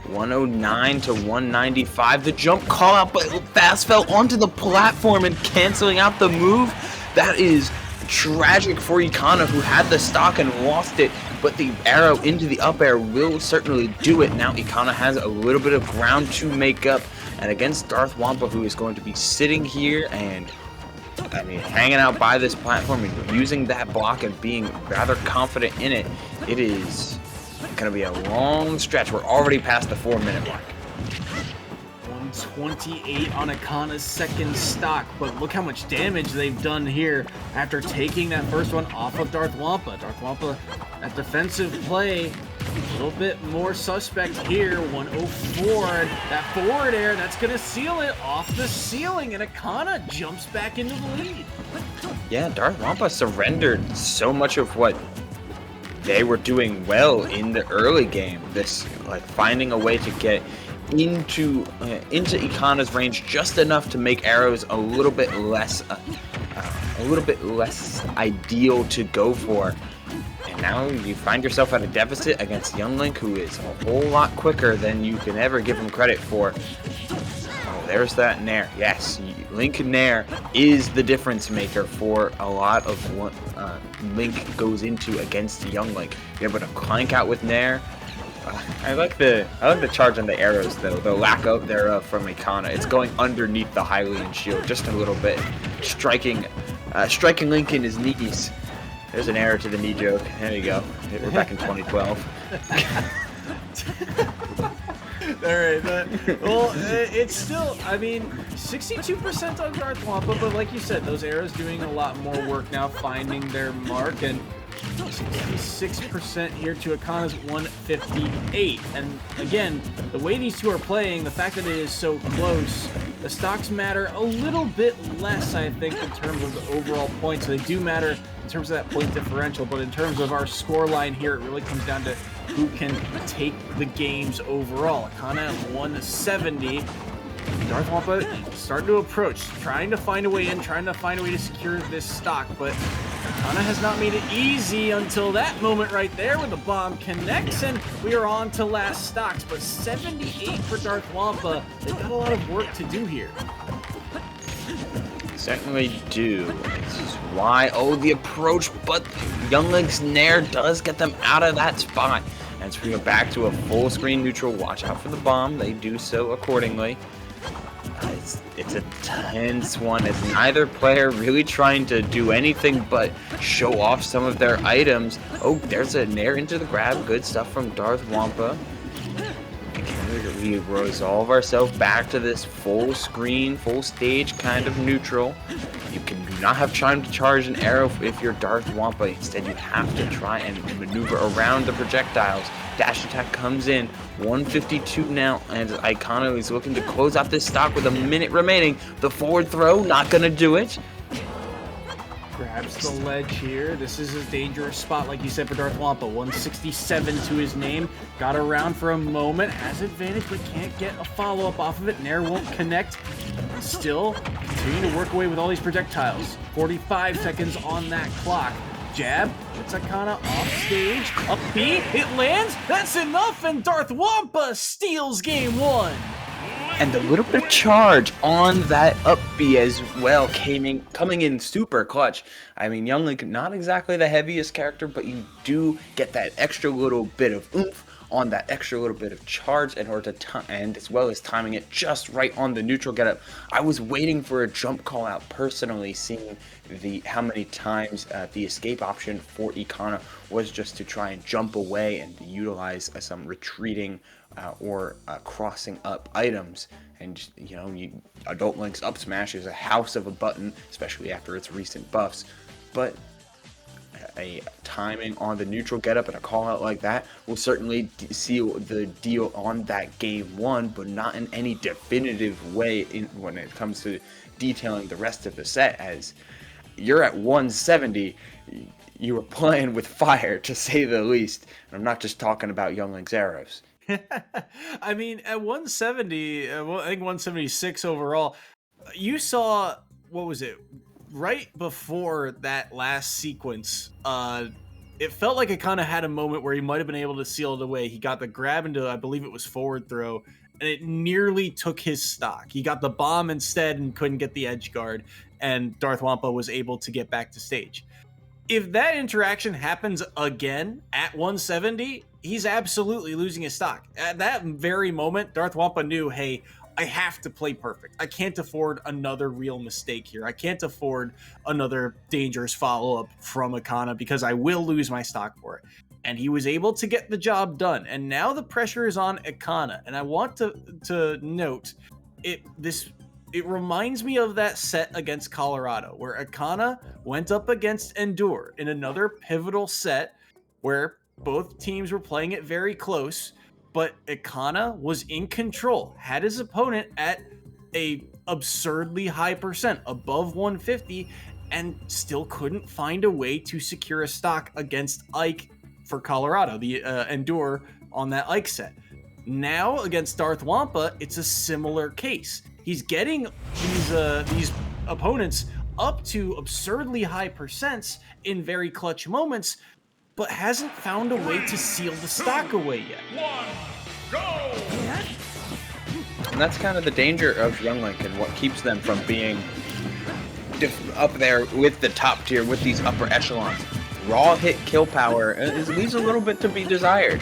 109 to 195. The jump call out, but fast fell onto the platform and canceling out the move. That is tragic for Akana, who had the stock and lost it, but the arrow into the up air will certainly do it. Now Akana has a little bit of ground to make up, and against Darth Wampa, who is going to be sitting here and hanging out by this platform and using that block and being rather confident in it, it is going to be a long stretch. We're already past the 4-minute mark. 128 on Akana's second stock, but look how much damage they've done here after taking that first one off of Darth Wampa. Darth Wampa, that defensive play, a little bit more suspect here. 104, and that forward air, that's going to seal it off the ceiling, and Akana jumps back into the lead. Yeah, Darth Wampa surrendered so much of what they were doing well in the early game. This, finding a way to get into Akana's range just enough to make arrows a little bit less ideal to go for. And now you find yourself at a deficit against Young Link, who is a whole lot quicker than you can ever give him credit for. Oh, there's that Nair. Yes, Link Nair is the difference maker for a lot of what Link goes into against Young Link. You're able to clank out with Nair. I like the charge on the arrows, though. The lack of thereof from Akana. It's going underneath the Hylian shield just a little bit, striking Link in his knees. There's an error to the knee joke. There you go. We're back in 2012. Alright, well, it's still, 62% on Darth Wampa, but like you said, those arrows doing a lot more work now, finding their mark, and 66% here to Akana's 158. And again, the way these two are playing, the fact that it is so close, the stocks matter a little bit less, I think, in terms of the overall points. They do matter in terms of that point differential, but in terms of our score line here, it really comes down to who can take the games overall. Akana at 170. Darth Wampa starting to approach, trying to find a way in, trying to find a way to secure this stock, but Akana has not made it easy until that moment right there when the bomb connects, and we are on to last stocks. But 78 for Darth Wampa. They've got a lot of work to do here. Certainly do. This is why, the approach, but Young Link's Nair does get them out of that spot. And so we go back to a full screen neutral. Watch out for the bomb. They do so accordingly. It's a tense one, as neither player really trying to do anything but show off some of their items. Oh, there's a Nair into the grab. Good stuff from Darth Wampa. We resolve ourselves back to this full screen, full stage kind of neutral. You can do not have time to charge an arrow if you're Darth Wampa. Instead, you have to try and maneuver around the projectiles. Dash attack comes in, 152 now, and Icano is looking to close out this stock with a minute remaining. The forward throw, not gonna do it. Grabs the ledge here. This is a dangerous spot, like you said, for Darth Wampa. 167 to his name. Got around for a moment. Has advantage, but can't get a follow-up off of it. Nair won't connect. Still continuing to work away with all these projectiles. 45 seconds on that clock. Jab. It's Akana off stage. Up B. It lands. That's enough, and Darth Wampa steals game 1. And a little bit of charge on that up B as well, coming in super clutch. I mean, Young Link, not exactly the heaviest character, but you do get that extra little bit of oomph on that extra little bit of charge in order to and as well as timing it just right on the neutral getup. I was waiting for a jump call out personally, seeing how many times the escape option for Ikana was just to try and jump away and utilize some retreating or crossing up items. And Adult Link's up smash is a house of a button, especially after its recent buffs. But a timing on the neutral getup and a call out like that will certainly seal the deal on that game 1, but not in any definitive way when it comes to detailing the rest of the set. As you're at 170, you were playing with fire, to say the least. And I'm not just talking about Young Link's arrows. I mean, at 170, I think 176 overall, you saw, what was it, right before that last sequence, it felt like it kind of had a moment where he might have been able to seal it away. He got the grab into, I believe it was forward throw, and it nearly took his stock. He got the bomb instead and couldn't get the edge guard, and Darth Wampa was able to get back to stage. If that interaction happens again at 170, he's absolutely losing his stock. At that very moment, Darth Wampa knew, hey, I have to play perfect. I can't afford another real mistake here. I can't afford another dangerous follow-up from Akana because I will lose my stock for it. And he was able to get the job done. And now the pressure is on Akana. And I want to note, it reminds me of that set against Colorado, where Akana went up against Endure in another pivotal set where both teams were playing it very close, but Akana was in control, had his opponent at a absurdly high percent, above 150, and still couldn't find a way to secure a stock against Ike for Colorado, the Endure on that Ike set. Now against Darth Wampa, it's a similar case. He's getting these opponents up to absurdly high percents in very clutch moments, but hasn't found a way to seal the stock away yet. And that's kind of the danger of Young Link and what keeps them from being up there with the top tier, with these upper echelons. Raw hit kill power leaves a little bit to be desired.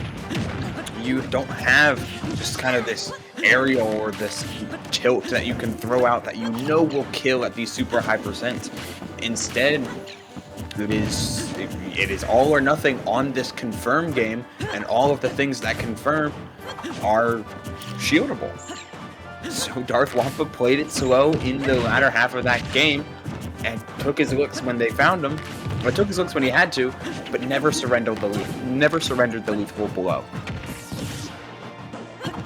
You don't have just kind of this aerial or this tilt that you can throw out that you know will kill at these super high percents. Instead, it is all or nothing on this confirm game, and all of the things that confirm are shieldable. So Darth Wampa played it slow in the latter half of that game and took his looks when they found him, or took his looks when he had to, but never surrendered the lethal blow.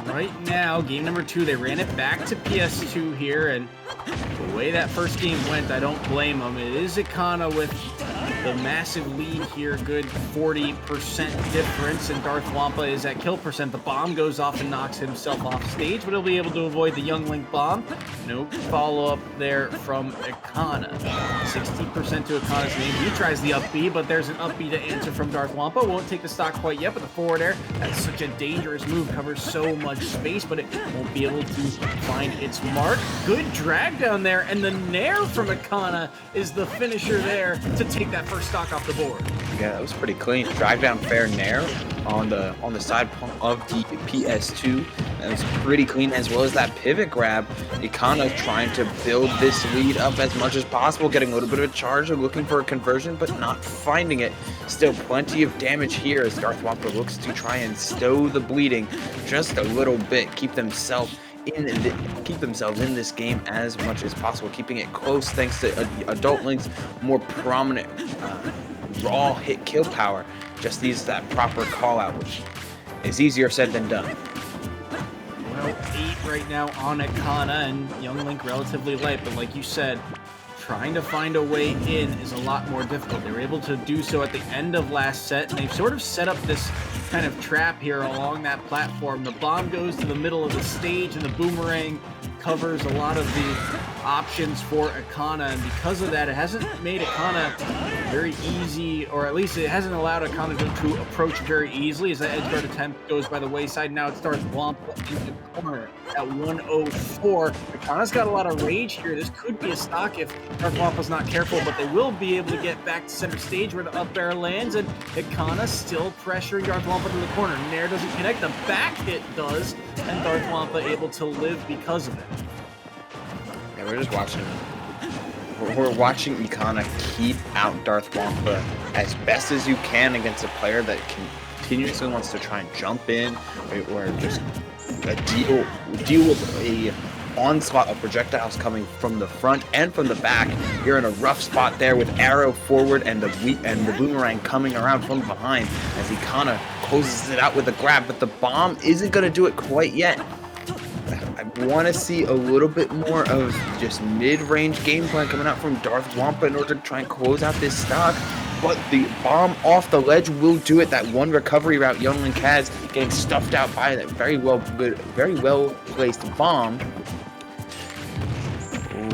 Right now, game number 2, they ran it back to PS2 here, and the way that first game went, I don't blame them. It is Akana with the massive lead here, good 40% difference, and Darth Wampa is at kill percent. The bomb goes off and knocks himself off stage, but he'll be able to avoid the Young Link bomb. No follow-up there from Akana. 60% to Akana's name. He tries the up B, but there's an up B to answer from Darth Wampa. Won't take the stock quite yet, but the forward air, that's such a dangerous move. Covers so much space, but it won't be able to find its mark. Good drag down there, and the Nair from Akana is the finisher there to take that first stock off the board. Yeah, that was pretty clean. Drag down fair Nair on the side of the PS2. That was pretty clean, as well as that pivot grab. Ikana trying to build this lead up as much as possible, getting a little bit of a charge, looking for a conversion, but not finding it. Still plenty of damage here as Darth Wampa looks to try and stow the bleeding just a little bit, keep themselves keep themselves in this game as much as possible, keeping it close thanks to Adult Link's more prominent raw hit kill power. Just needs that proper call out, which is easier said than done. Well, 8 right now on Akana, and Young Link relatively light, but like you said, trying to find a way in is a lot more difficult. They were able to do so at the end of last set, and they've sort of set up this kind of trap here along that platform. The bomb goes to the middle of the stage, and the boomerang covers a lot of the options for Akana, and because of that, it hasn't made Akana very easy, or at least it hasn't allowed Akana to approach very easily as that edge guard attempt goes by the wayside. Now it starts Wampa in the corner at 104. Akana's got a lot of rage here. This could be a stock if Darth Wampa's not careful, but they will be able to get back to center stage where the up air lands, and Akana still pressuring Darth Wampa to the corner. Nair doesn't connect, the back hit does, and Darth Wampa able to live because of it. Yeah, we're just watching. We're watching Akana keep out Darth Wampa as best as you can against a player that continuously wants to try and jump in or just deal with a onslaught of projectiles coming from the front and from the back. You're in a rough spot there with arrow forward and the boomerang coming around from behind as Akana closes it out with a grab, but the bomb isn't going to do it quite yet. I want to see a little bit more of just mid-range gameplay coming out from Darth Wampa in order to try and close out this stock. But the bomb off the ledge will do it. That one recovery route Young Link has, getting stuffed out by that very well placed bomb.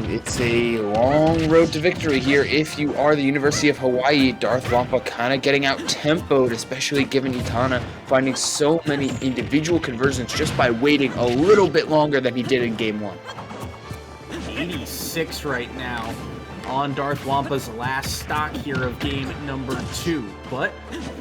It's a long road to victory here if you are the University of Hawaii. Darth Wampa kind of getting out tempoed, especially given Akana finding so many individual conversions just by waiting a little bit longer than he did in game 1. 86 right now on Darth Wampa's last stock here of game number 2. But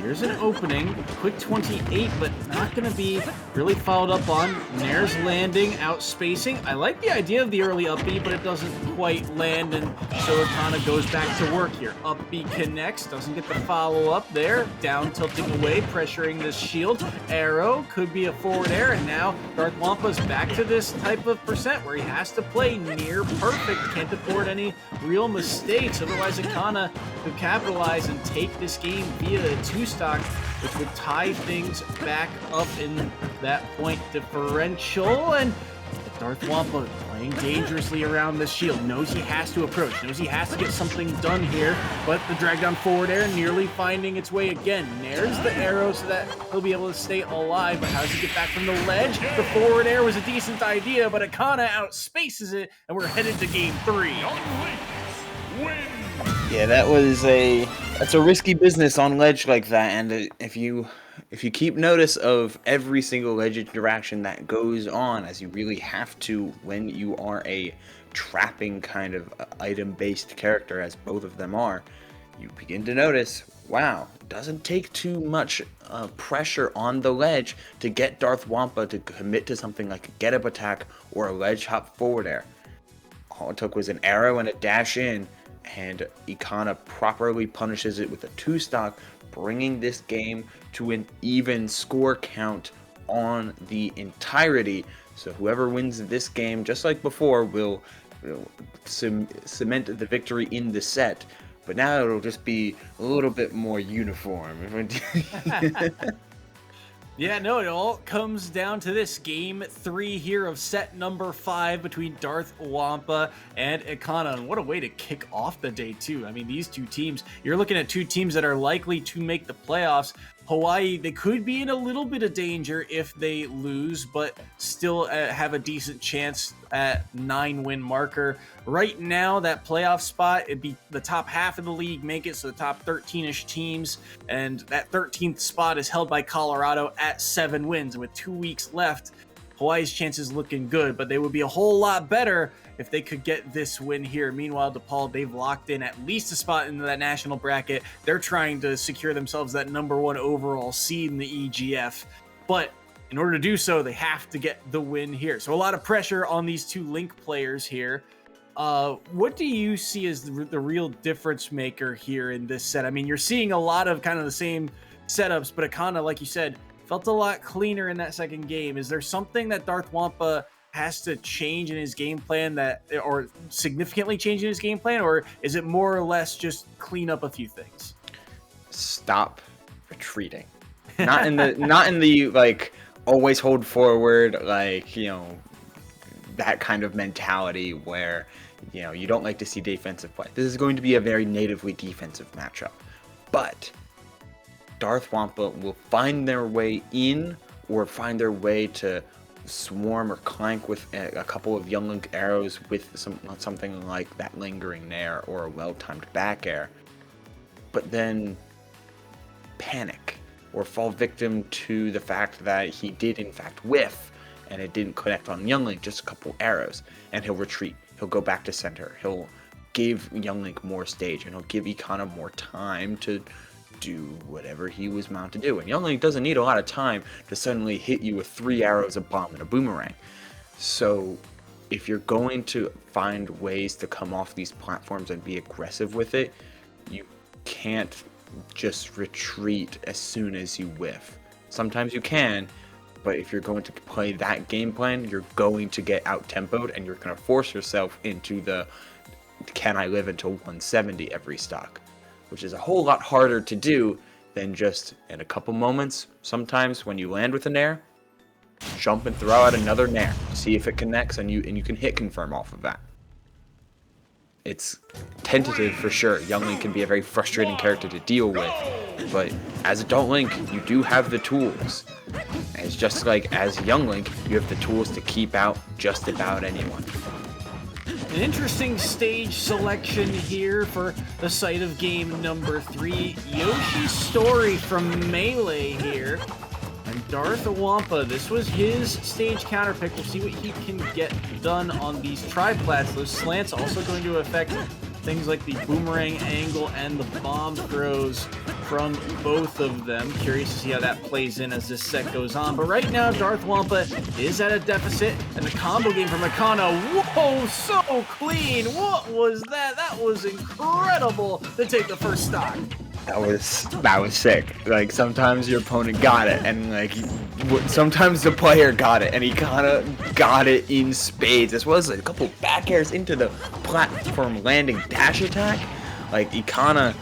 here's an opening, quick 28, but not going to be really followed up on. Nair's landing, outspacing. I like the idea of the early up B, but it doesn't quite land, and so Akana goes back to work here. Up B connects, doesn't get the follow up there. Down tilting away, pressuring this shield. Arrow could be a forward air, and now Darth Wampa's back to this type of percent where he has to play near perfect. Can't afford any real mistakes, otherwise Akana could capitalize and take this game via a 2-stock, which would tie things back up in that point differential. And Darth Wampa playing dangerously around the shield, knows he has to approach, knows he has to get something done here, but the drag down forward air nearly finding its way again. Nair's the arrow so that he'll be able to stay alive, but how does he get back from the ledge? The forward air was a decent idea, but Akana outspaces it, and we're headed to game 3. Yeah, that's a risky business on ledge like that, and if you keep notice of every single ledge interaction that goes on, as you really have to when you are a trapping kind of item-based character, as both of them are, you begin to notice, wow, it doesn't take too much pressure on the ledge to get Darth Wampa to commit to something like a get-up attack or a ledge hop forward air. All it took was an arrow and a dash in, and Akana properly punishes it with a 2-stock, bringing this game to an even score count on the entirety. So whoever wins this game, just like before, will cement the victory in the set. But now it'll just be a little bit more uniform. Yeah, no, it all comes down to this game 3 here of set number 5 between Darth Wampa and Akana. And what a way to kick off the day, too. I mean, these two teams, you're looking at two teams that are likely to make the playoffs. Hawaii, they could be in a little bit of danger if they lose, but still have a decent chance at 9-win marker. Right now, that playoff spot, it'd be the top half of the league make it, so the top 13-ish teams, and that 13th spot is held by Colorado at 7 wins. And with 2 weeks left, Hawaii's chances looking good, but they would be a whole lot better if they could get this win here. Meanwhile, DePaul, they've locked in at least a spot in that national bracket. They're trying to secure themselves that number 1 overall seed in the EGF. But in order to do so, they have to get the win here. So a lot of pressure on these two Link players here. What do you see as the real difference maker here in this set? I mean, you're seeing a lot of kind of the same setups, but Akana, like you said, felt a lot cleaner in that second game. Is there something that Darth Wampa has to change in his game plan or significantly change in his game plan, or is it more or less just clean up a few things? Stop retreating. Not in the like always hold forward, like, you know, that kind of mentality where, you know, you don't like to see defensive play. This is going to be a very natively defensive matchup. But Darth Wampa will find their way in or find their way to swarm or clank with a couple of Young Link arrows with something like that lingering nair or a well-timed back air. But then panic or fall victim to the fact that he did in fact whiff and it didn't connect on Young Link, just a couple arrows, and he'll retreat. He'll go back to center. He'll give Young Link more stage, and he'll give Ikana more time to do whatever he was meant to do. And Young Link doesn't need a lot of time to suddenly hit you with 3 arrows, a bomb, and a boomerang. So if you're going to find ways to come off these platforms and be aggressive with it, you can't just retreat as soon as you whiff. Sometimes you can, but if you're going to play that game plan, you're going to get out-tempoed, and you're going to force yourself into the can I live until 170 every stock, which is a whole lot harder to do than just in a couple moments. Sometimes when you land with a nair, jump and throw out another nair, see if it connects, and you can hit confirm off of that. It's tentative for sure. Young Link can be a very frustrating character to deal with, but as Adult Link, you do have the tools. And it's just like as Young Link, you have the tools to keep out just about anyone. An interesting stage selection here for the site of game number 3. Yoshi's Story from Melee here. And Darth Wampa, this was his stage counterpick. We'll see what he can get done on these triplats. Those slants also going to affect things like the boomerang angle and the bomb throws from both of them. Curious to see how that plays in as this set goes on. But right now, Darth Wampa is at a deficit, and the combo game from Akana, whoa, so clean! What was that? That was incredible to take the first stock. That was sick. Like, sometimes your opponent got it, and like sometimes the player got it, and he kind of got it in spades, as well as a couple back airs into the platform landing dash attack. Like, Ikana,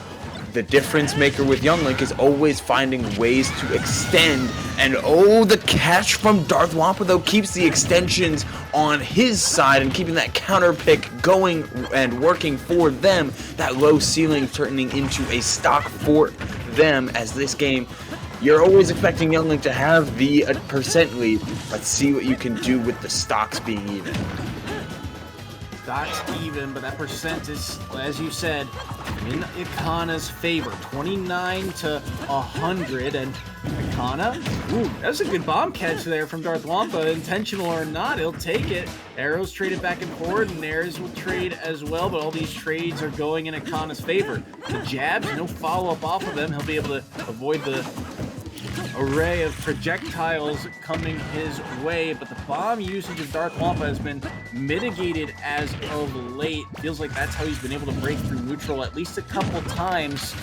the difference maker with Young Link, is always finding ways to extend, and oh, the catch from Darth Wampa though keeps the extensions on his side and keeping that counter pick going and working for them. That low ceiling turning into a stock for them, as this game, you're always expecting Young Link to have the percent lead. Let's see what you can do with the stocks being even. Stocks even, but that percent is, as you said, in Ikana's favor. 29 to 100, and Ikana, ooh, that's a good bomb catch there from Darth Wampa. Intentional or not, he'll take it. Arrows traded back and forward, and theirs will trade as well, but all these trades are going in Ikana's favor. The jabs, no follow-up off of them. He'll be able to avoid the array of projectiles coming his way, but the bomb usage of Darth Wampa has been mitigated as of late. Feels like that's how he's been able to break through neutral at least a couple times,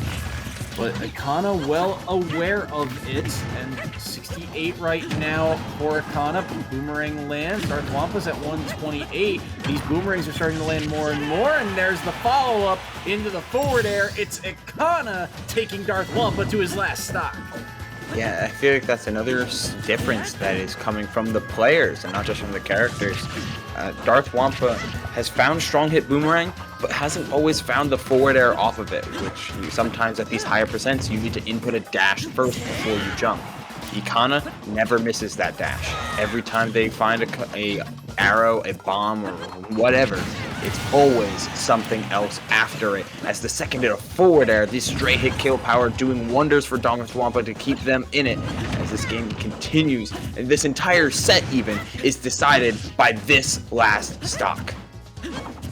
but Ikana well aware of it, and 68 right now for Ikana. Boomerang lands. Darth Wampa's at 128. These boomerangs are starting to land more and more, and there's the follow-up into the forward air. It's Ikana taking Darth Wampa to his last stock. Yeah, I feel like that's another difference that is coming from the players and not just from the characters. Darth Wampa has found strong hit boomerang, but hasn't always found the forward air off of it, which sometimes at these higher percents you need to input a dash first before you jump. Ikana never misses that dash. Every time they find a arrow, a bomb, or whatever, it's always something else after it. As the second hit of forward air, this straight hit kill power doing wonders for Darth Wampa to keep them in it. As this game continues, and this entire set even is decided by this last stock.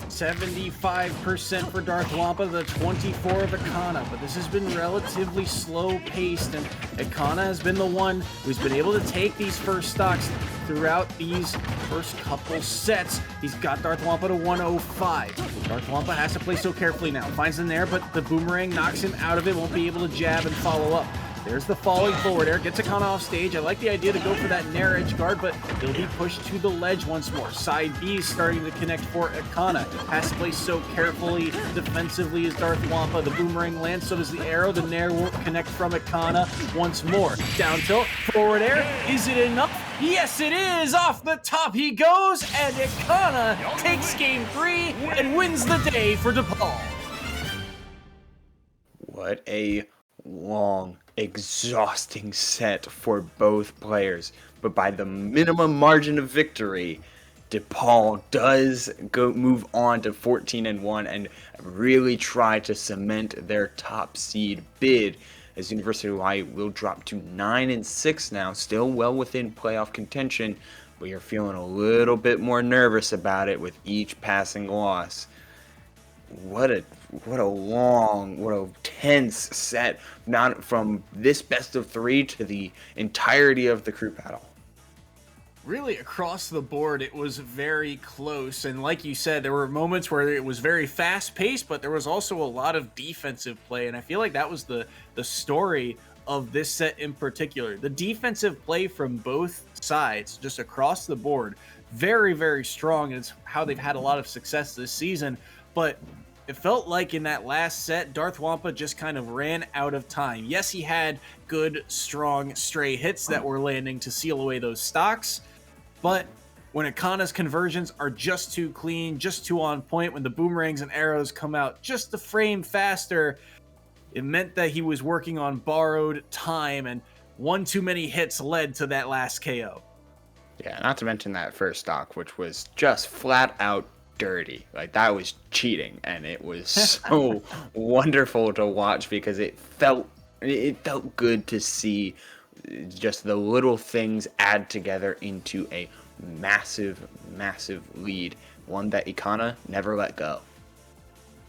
75% for Darth Wampa, the 24 of Ikana, but this has been relatively slow paced, and Ikana has been the one who's been able to take these first stocks throughout these first couple sets. He's got Darth Wampa to 105. Darth Wampa has to play so carefully now. Finds him there, but the boomerang knocks him out of it, won't be able to jab and follow up. There's the falling forward air. Gets Akana off stage. I like the idea to go for that nair edge guard, but he'll be pushed to the ledge once more. Side B is starting to connect for Akana. Has to play so carefully defensively as Darth Wampa. The boomerang lands, so does the arrow. The nair won't connect from Akana once more. Down tilt, forward air. Is it enough? Yes, it is! Off the top he goes, and Akana takes game 3 and wins the day for DePaul. What a long, exhausting set for both players. But by the minimum margin of victory, DePaul does move on to 14-1 and really try to cement their top seed bid, as University of Hawaii will drop to 9-6 now, still well within playoff contention, but you're feeling a little bit more nervous about it with each passing loss. What a tense set, not from this best of 3 to the entirety of the crew battle. Really across the board, it was very close, and like you said, there were moments where it was very fast-paced, but there was also a lot of defensive play, and I feel like that was the story of this set in particular. The defensive play from both sides, just across the board, very, very strong, and it's how they've had a lot of success this season, but it felt like in that last set, Darth Wampa just kind of ran out of time. Yes, he had good, strong, stray hits that were landing to seal away those stocks, but when Akana's conversions are just too clean, just too on point, when the boomerangs and arrows come out just a frame faster, it meant that he was working on borrowed time, and one too many hits led to that last KO. Yeah, not to mention that first stock, which was just flat out dirty. Like, that was cheating, and it was so wonderful to watch because it felt good to see just the little things add together into a massive lead, one that Akana never let go.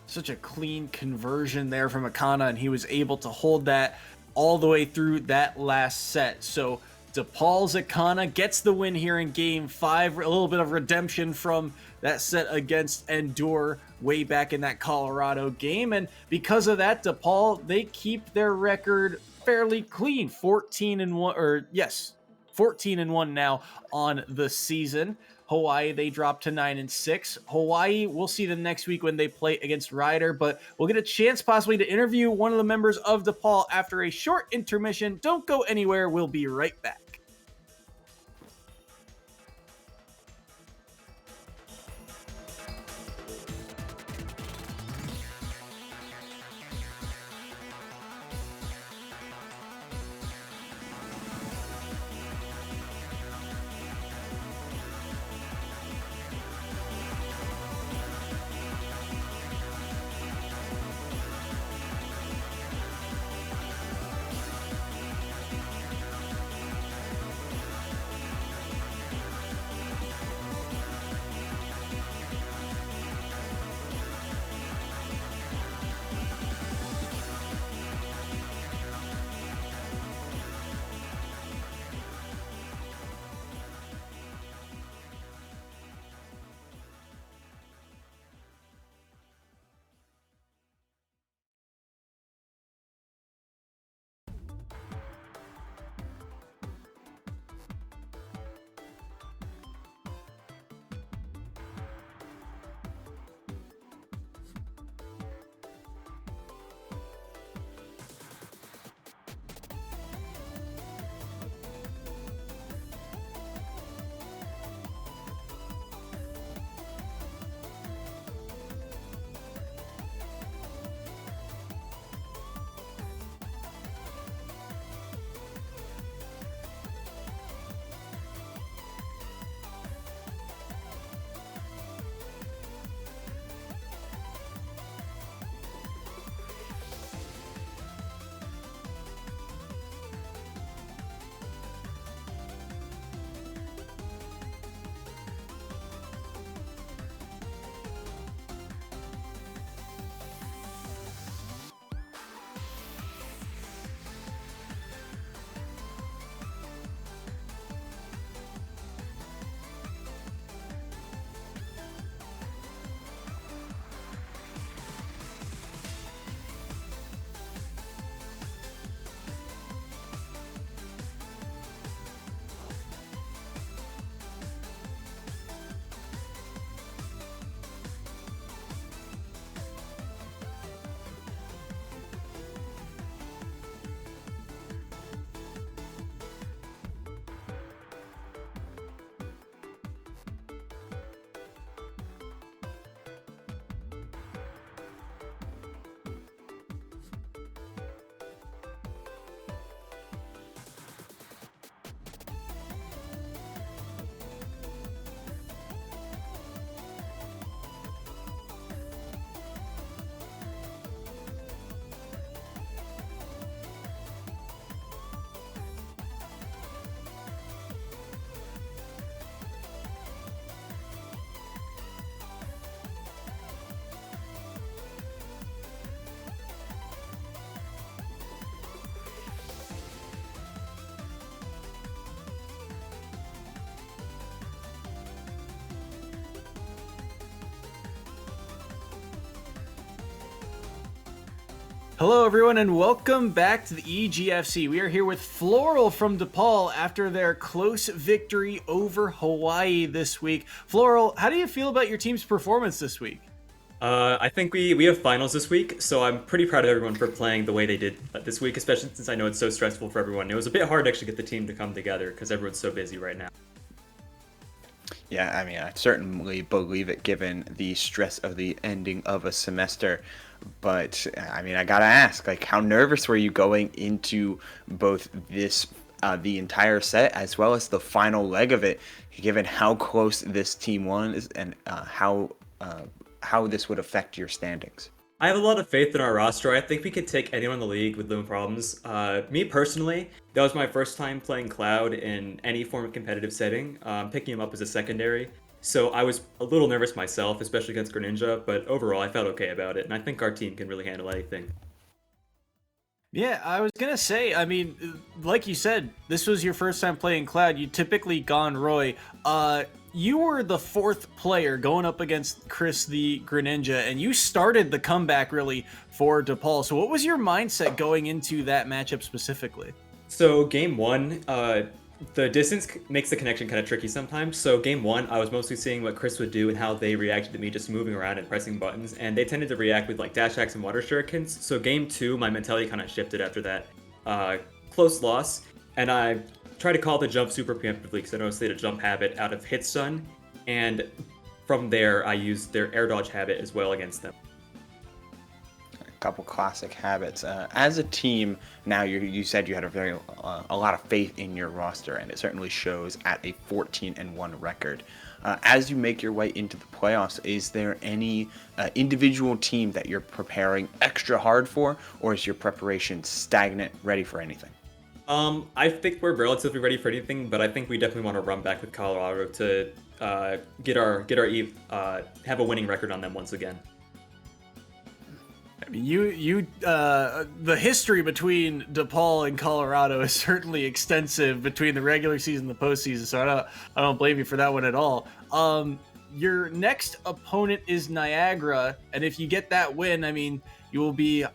Such a clean conversion there from Akana, and he was able to hold that all the way through that last set. So DePaul's Akana gets the win here in game 5. A little bit of redemption from that set against Endure way back in that Colorado game. And because of that, DePaul, they keep their record fairly clean. 14-1 now on the season. Hawaii, they dropped to 9-6. Hawaii, we'll see them next week when they play against Ryder, but we'll get a chance possibly to interview one of the members of DePaul after a short intermission. Don't go anywhere. We'll be right back. Hello, everyone, and welcome back to the EGFC. We are here with Floral from DePaul after their close victory over Hawaii this week. Floral, how do you feel about your team's performance this week? I think we have finals this week, so I'm pretty proud of everyone for playing the way they did this week, especially since I know it's so stressful for everyone. It was a bit hard to actually get the team to come together because everyone's so busy right now. Yeah, I mean, I certainly believe it given the stress of the ending of a semester. But, I mean, I gotta ask, like, how nervous were you going into both this, the entire set, as well as the final leg of it, given how close this team was and how this would affect your standings? I have a lot of faith in our roster. I think we could take anyone in the league with no problems. Me personally, that was my first time playing Cloud in any form of competitive setting, picking him up as a secondary. So I was a little nervous myself, especially against Greninja, but overall I felt okay about it, and I think our team can really handle anything. Yeah, I was gonna say, I mean, like you said, this was your first time playing Cloud. You typically gone Roy. You were the fourth player going up against Chris the Greninja, and you started the comeback really for DePaul. So what was your mindset going into that matchup specifically? So game one, the distance makes the connection kind of tricky sometimes. So game one, I was mostly seeing what Chris would do and how they reacted to me just moving around and pressing buttons, and they tended to react with like dash hacks and water shurikens. So game two, my mentality kind of shifted after that close loss, and I tried to call the jump super preemptively because I noticed they had a jump habit out of hit stun, and from there I used their air dodge habit as well against them. Couple classic habits. As a team, now you said you had a lot of faith in your roster, and it certainly shows at a 14-1 record. As you make your way into the playoffs, is there any individual team that you're preparing extra hard for, or is your preparation stagnant, ready for anything? I think we're relatively ready for anything, but I think we definitely want to run back with Colorado to have a winning record on them once again. I mean, the history between DePaul and Colorado is certainly extensive between the regular season and the postseason, so I don't blame you for that one at all. Your next opponent is Niagara, and if you get that win, I mean, you will be,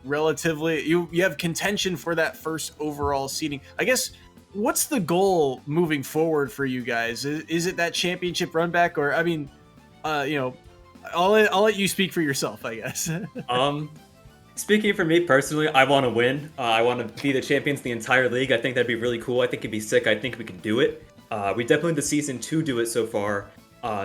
relatively, you have contention for that first overall seeding. I guess, what's the goal moving forward for you guys? Is it that championship run back, or, I'll let you speak for yourself, I guess. Speaking for me personally, I want to win. I want to be the champions of the entire league. I think that'd be really cool. I think it'd be sick. I think we can do it. We definitely the season 2 do it so far.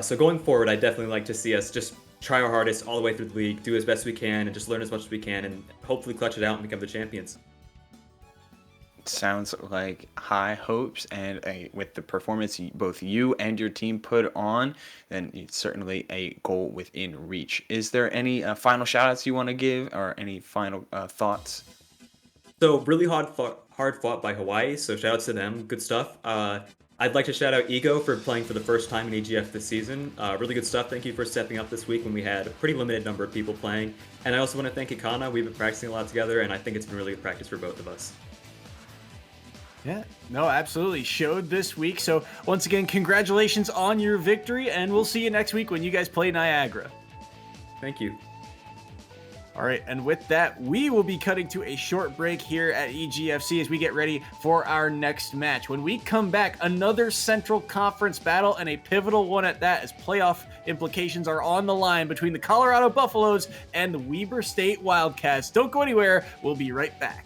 So going forward, I definitely like to see us just try our hardest all the way through the league, do as best we can, and just learn as much as we can, and hopefully clutch it out and become the champions. Sounds like high hopes, and with the performance both you and your team put on, then it's certainly a goal within reach. Is there any final shout outs you want to give, or any final thoughts? So really hard fought by Hawaii, so shout outs to them, good stuff. I'd like to shout out Ego for playing for the first time in EGF this season. Really good stuff. Thank you for stepping up this week when we had a pretty limited number of people playing. And I also want to thank Ikana. We've been practicing a lot together, and I think it's been really good practice for both of us. Yeah, no, absolutely. Showed this week. So once again, congratulations on your victory, and we'll see you next week when you guys play Niagara. Thank you. All right, and with that, we will be cutting to a short break here at EGFC as we get ready for our next match. When we come back, another Central Conference battle, and a pivotal one at that, as playoff implications are on the line between the Colorado Buffaloes and the Weber State Wildcats. Don't go anywhere. We'll be right back.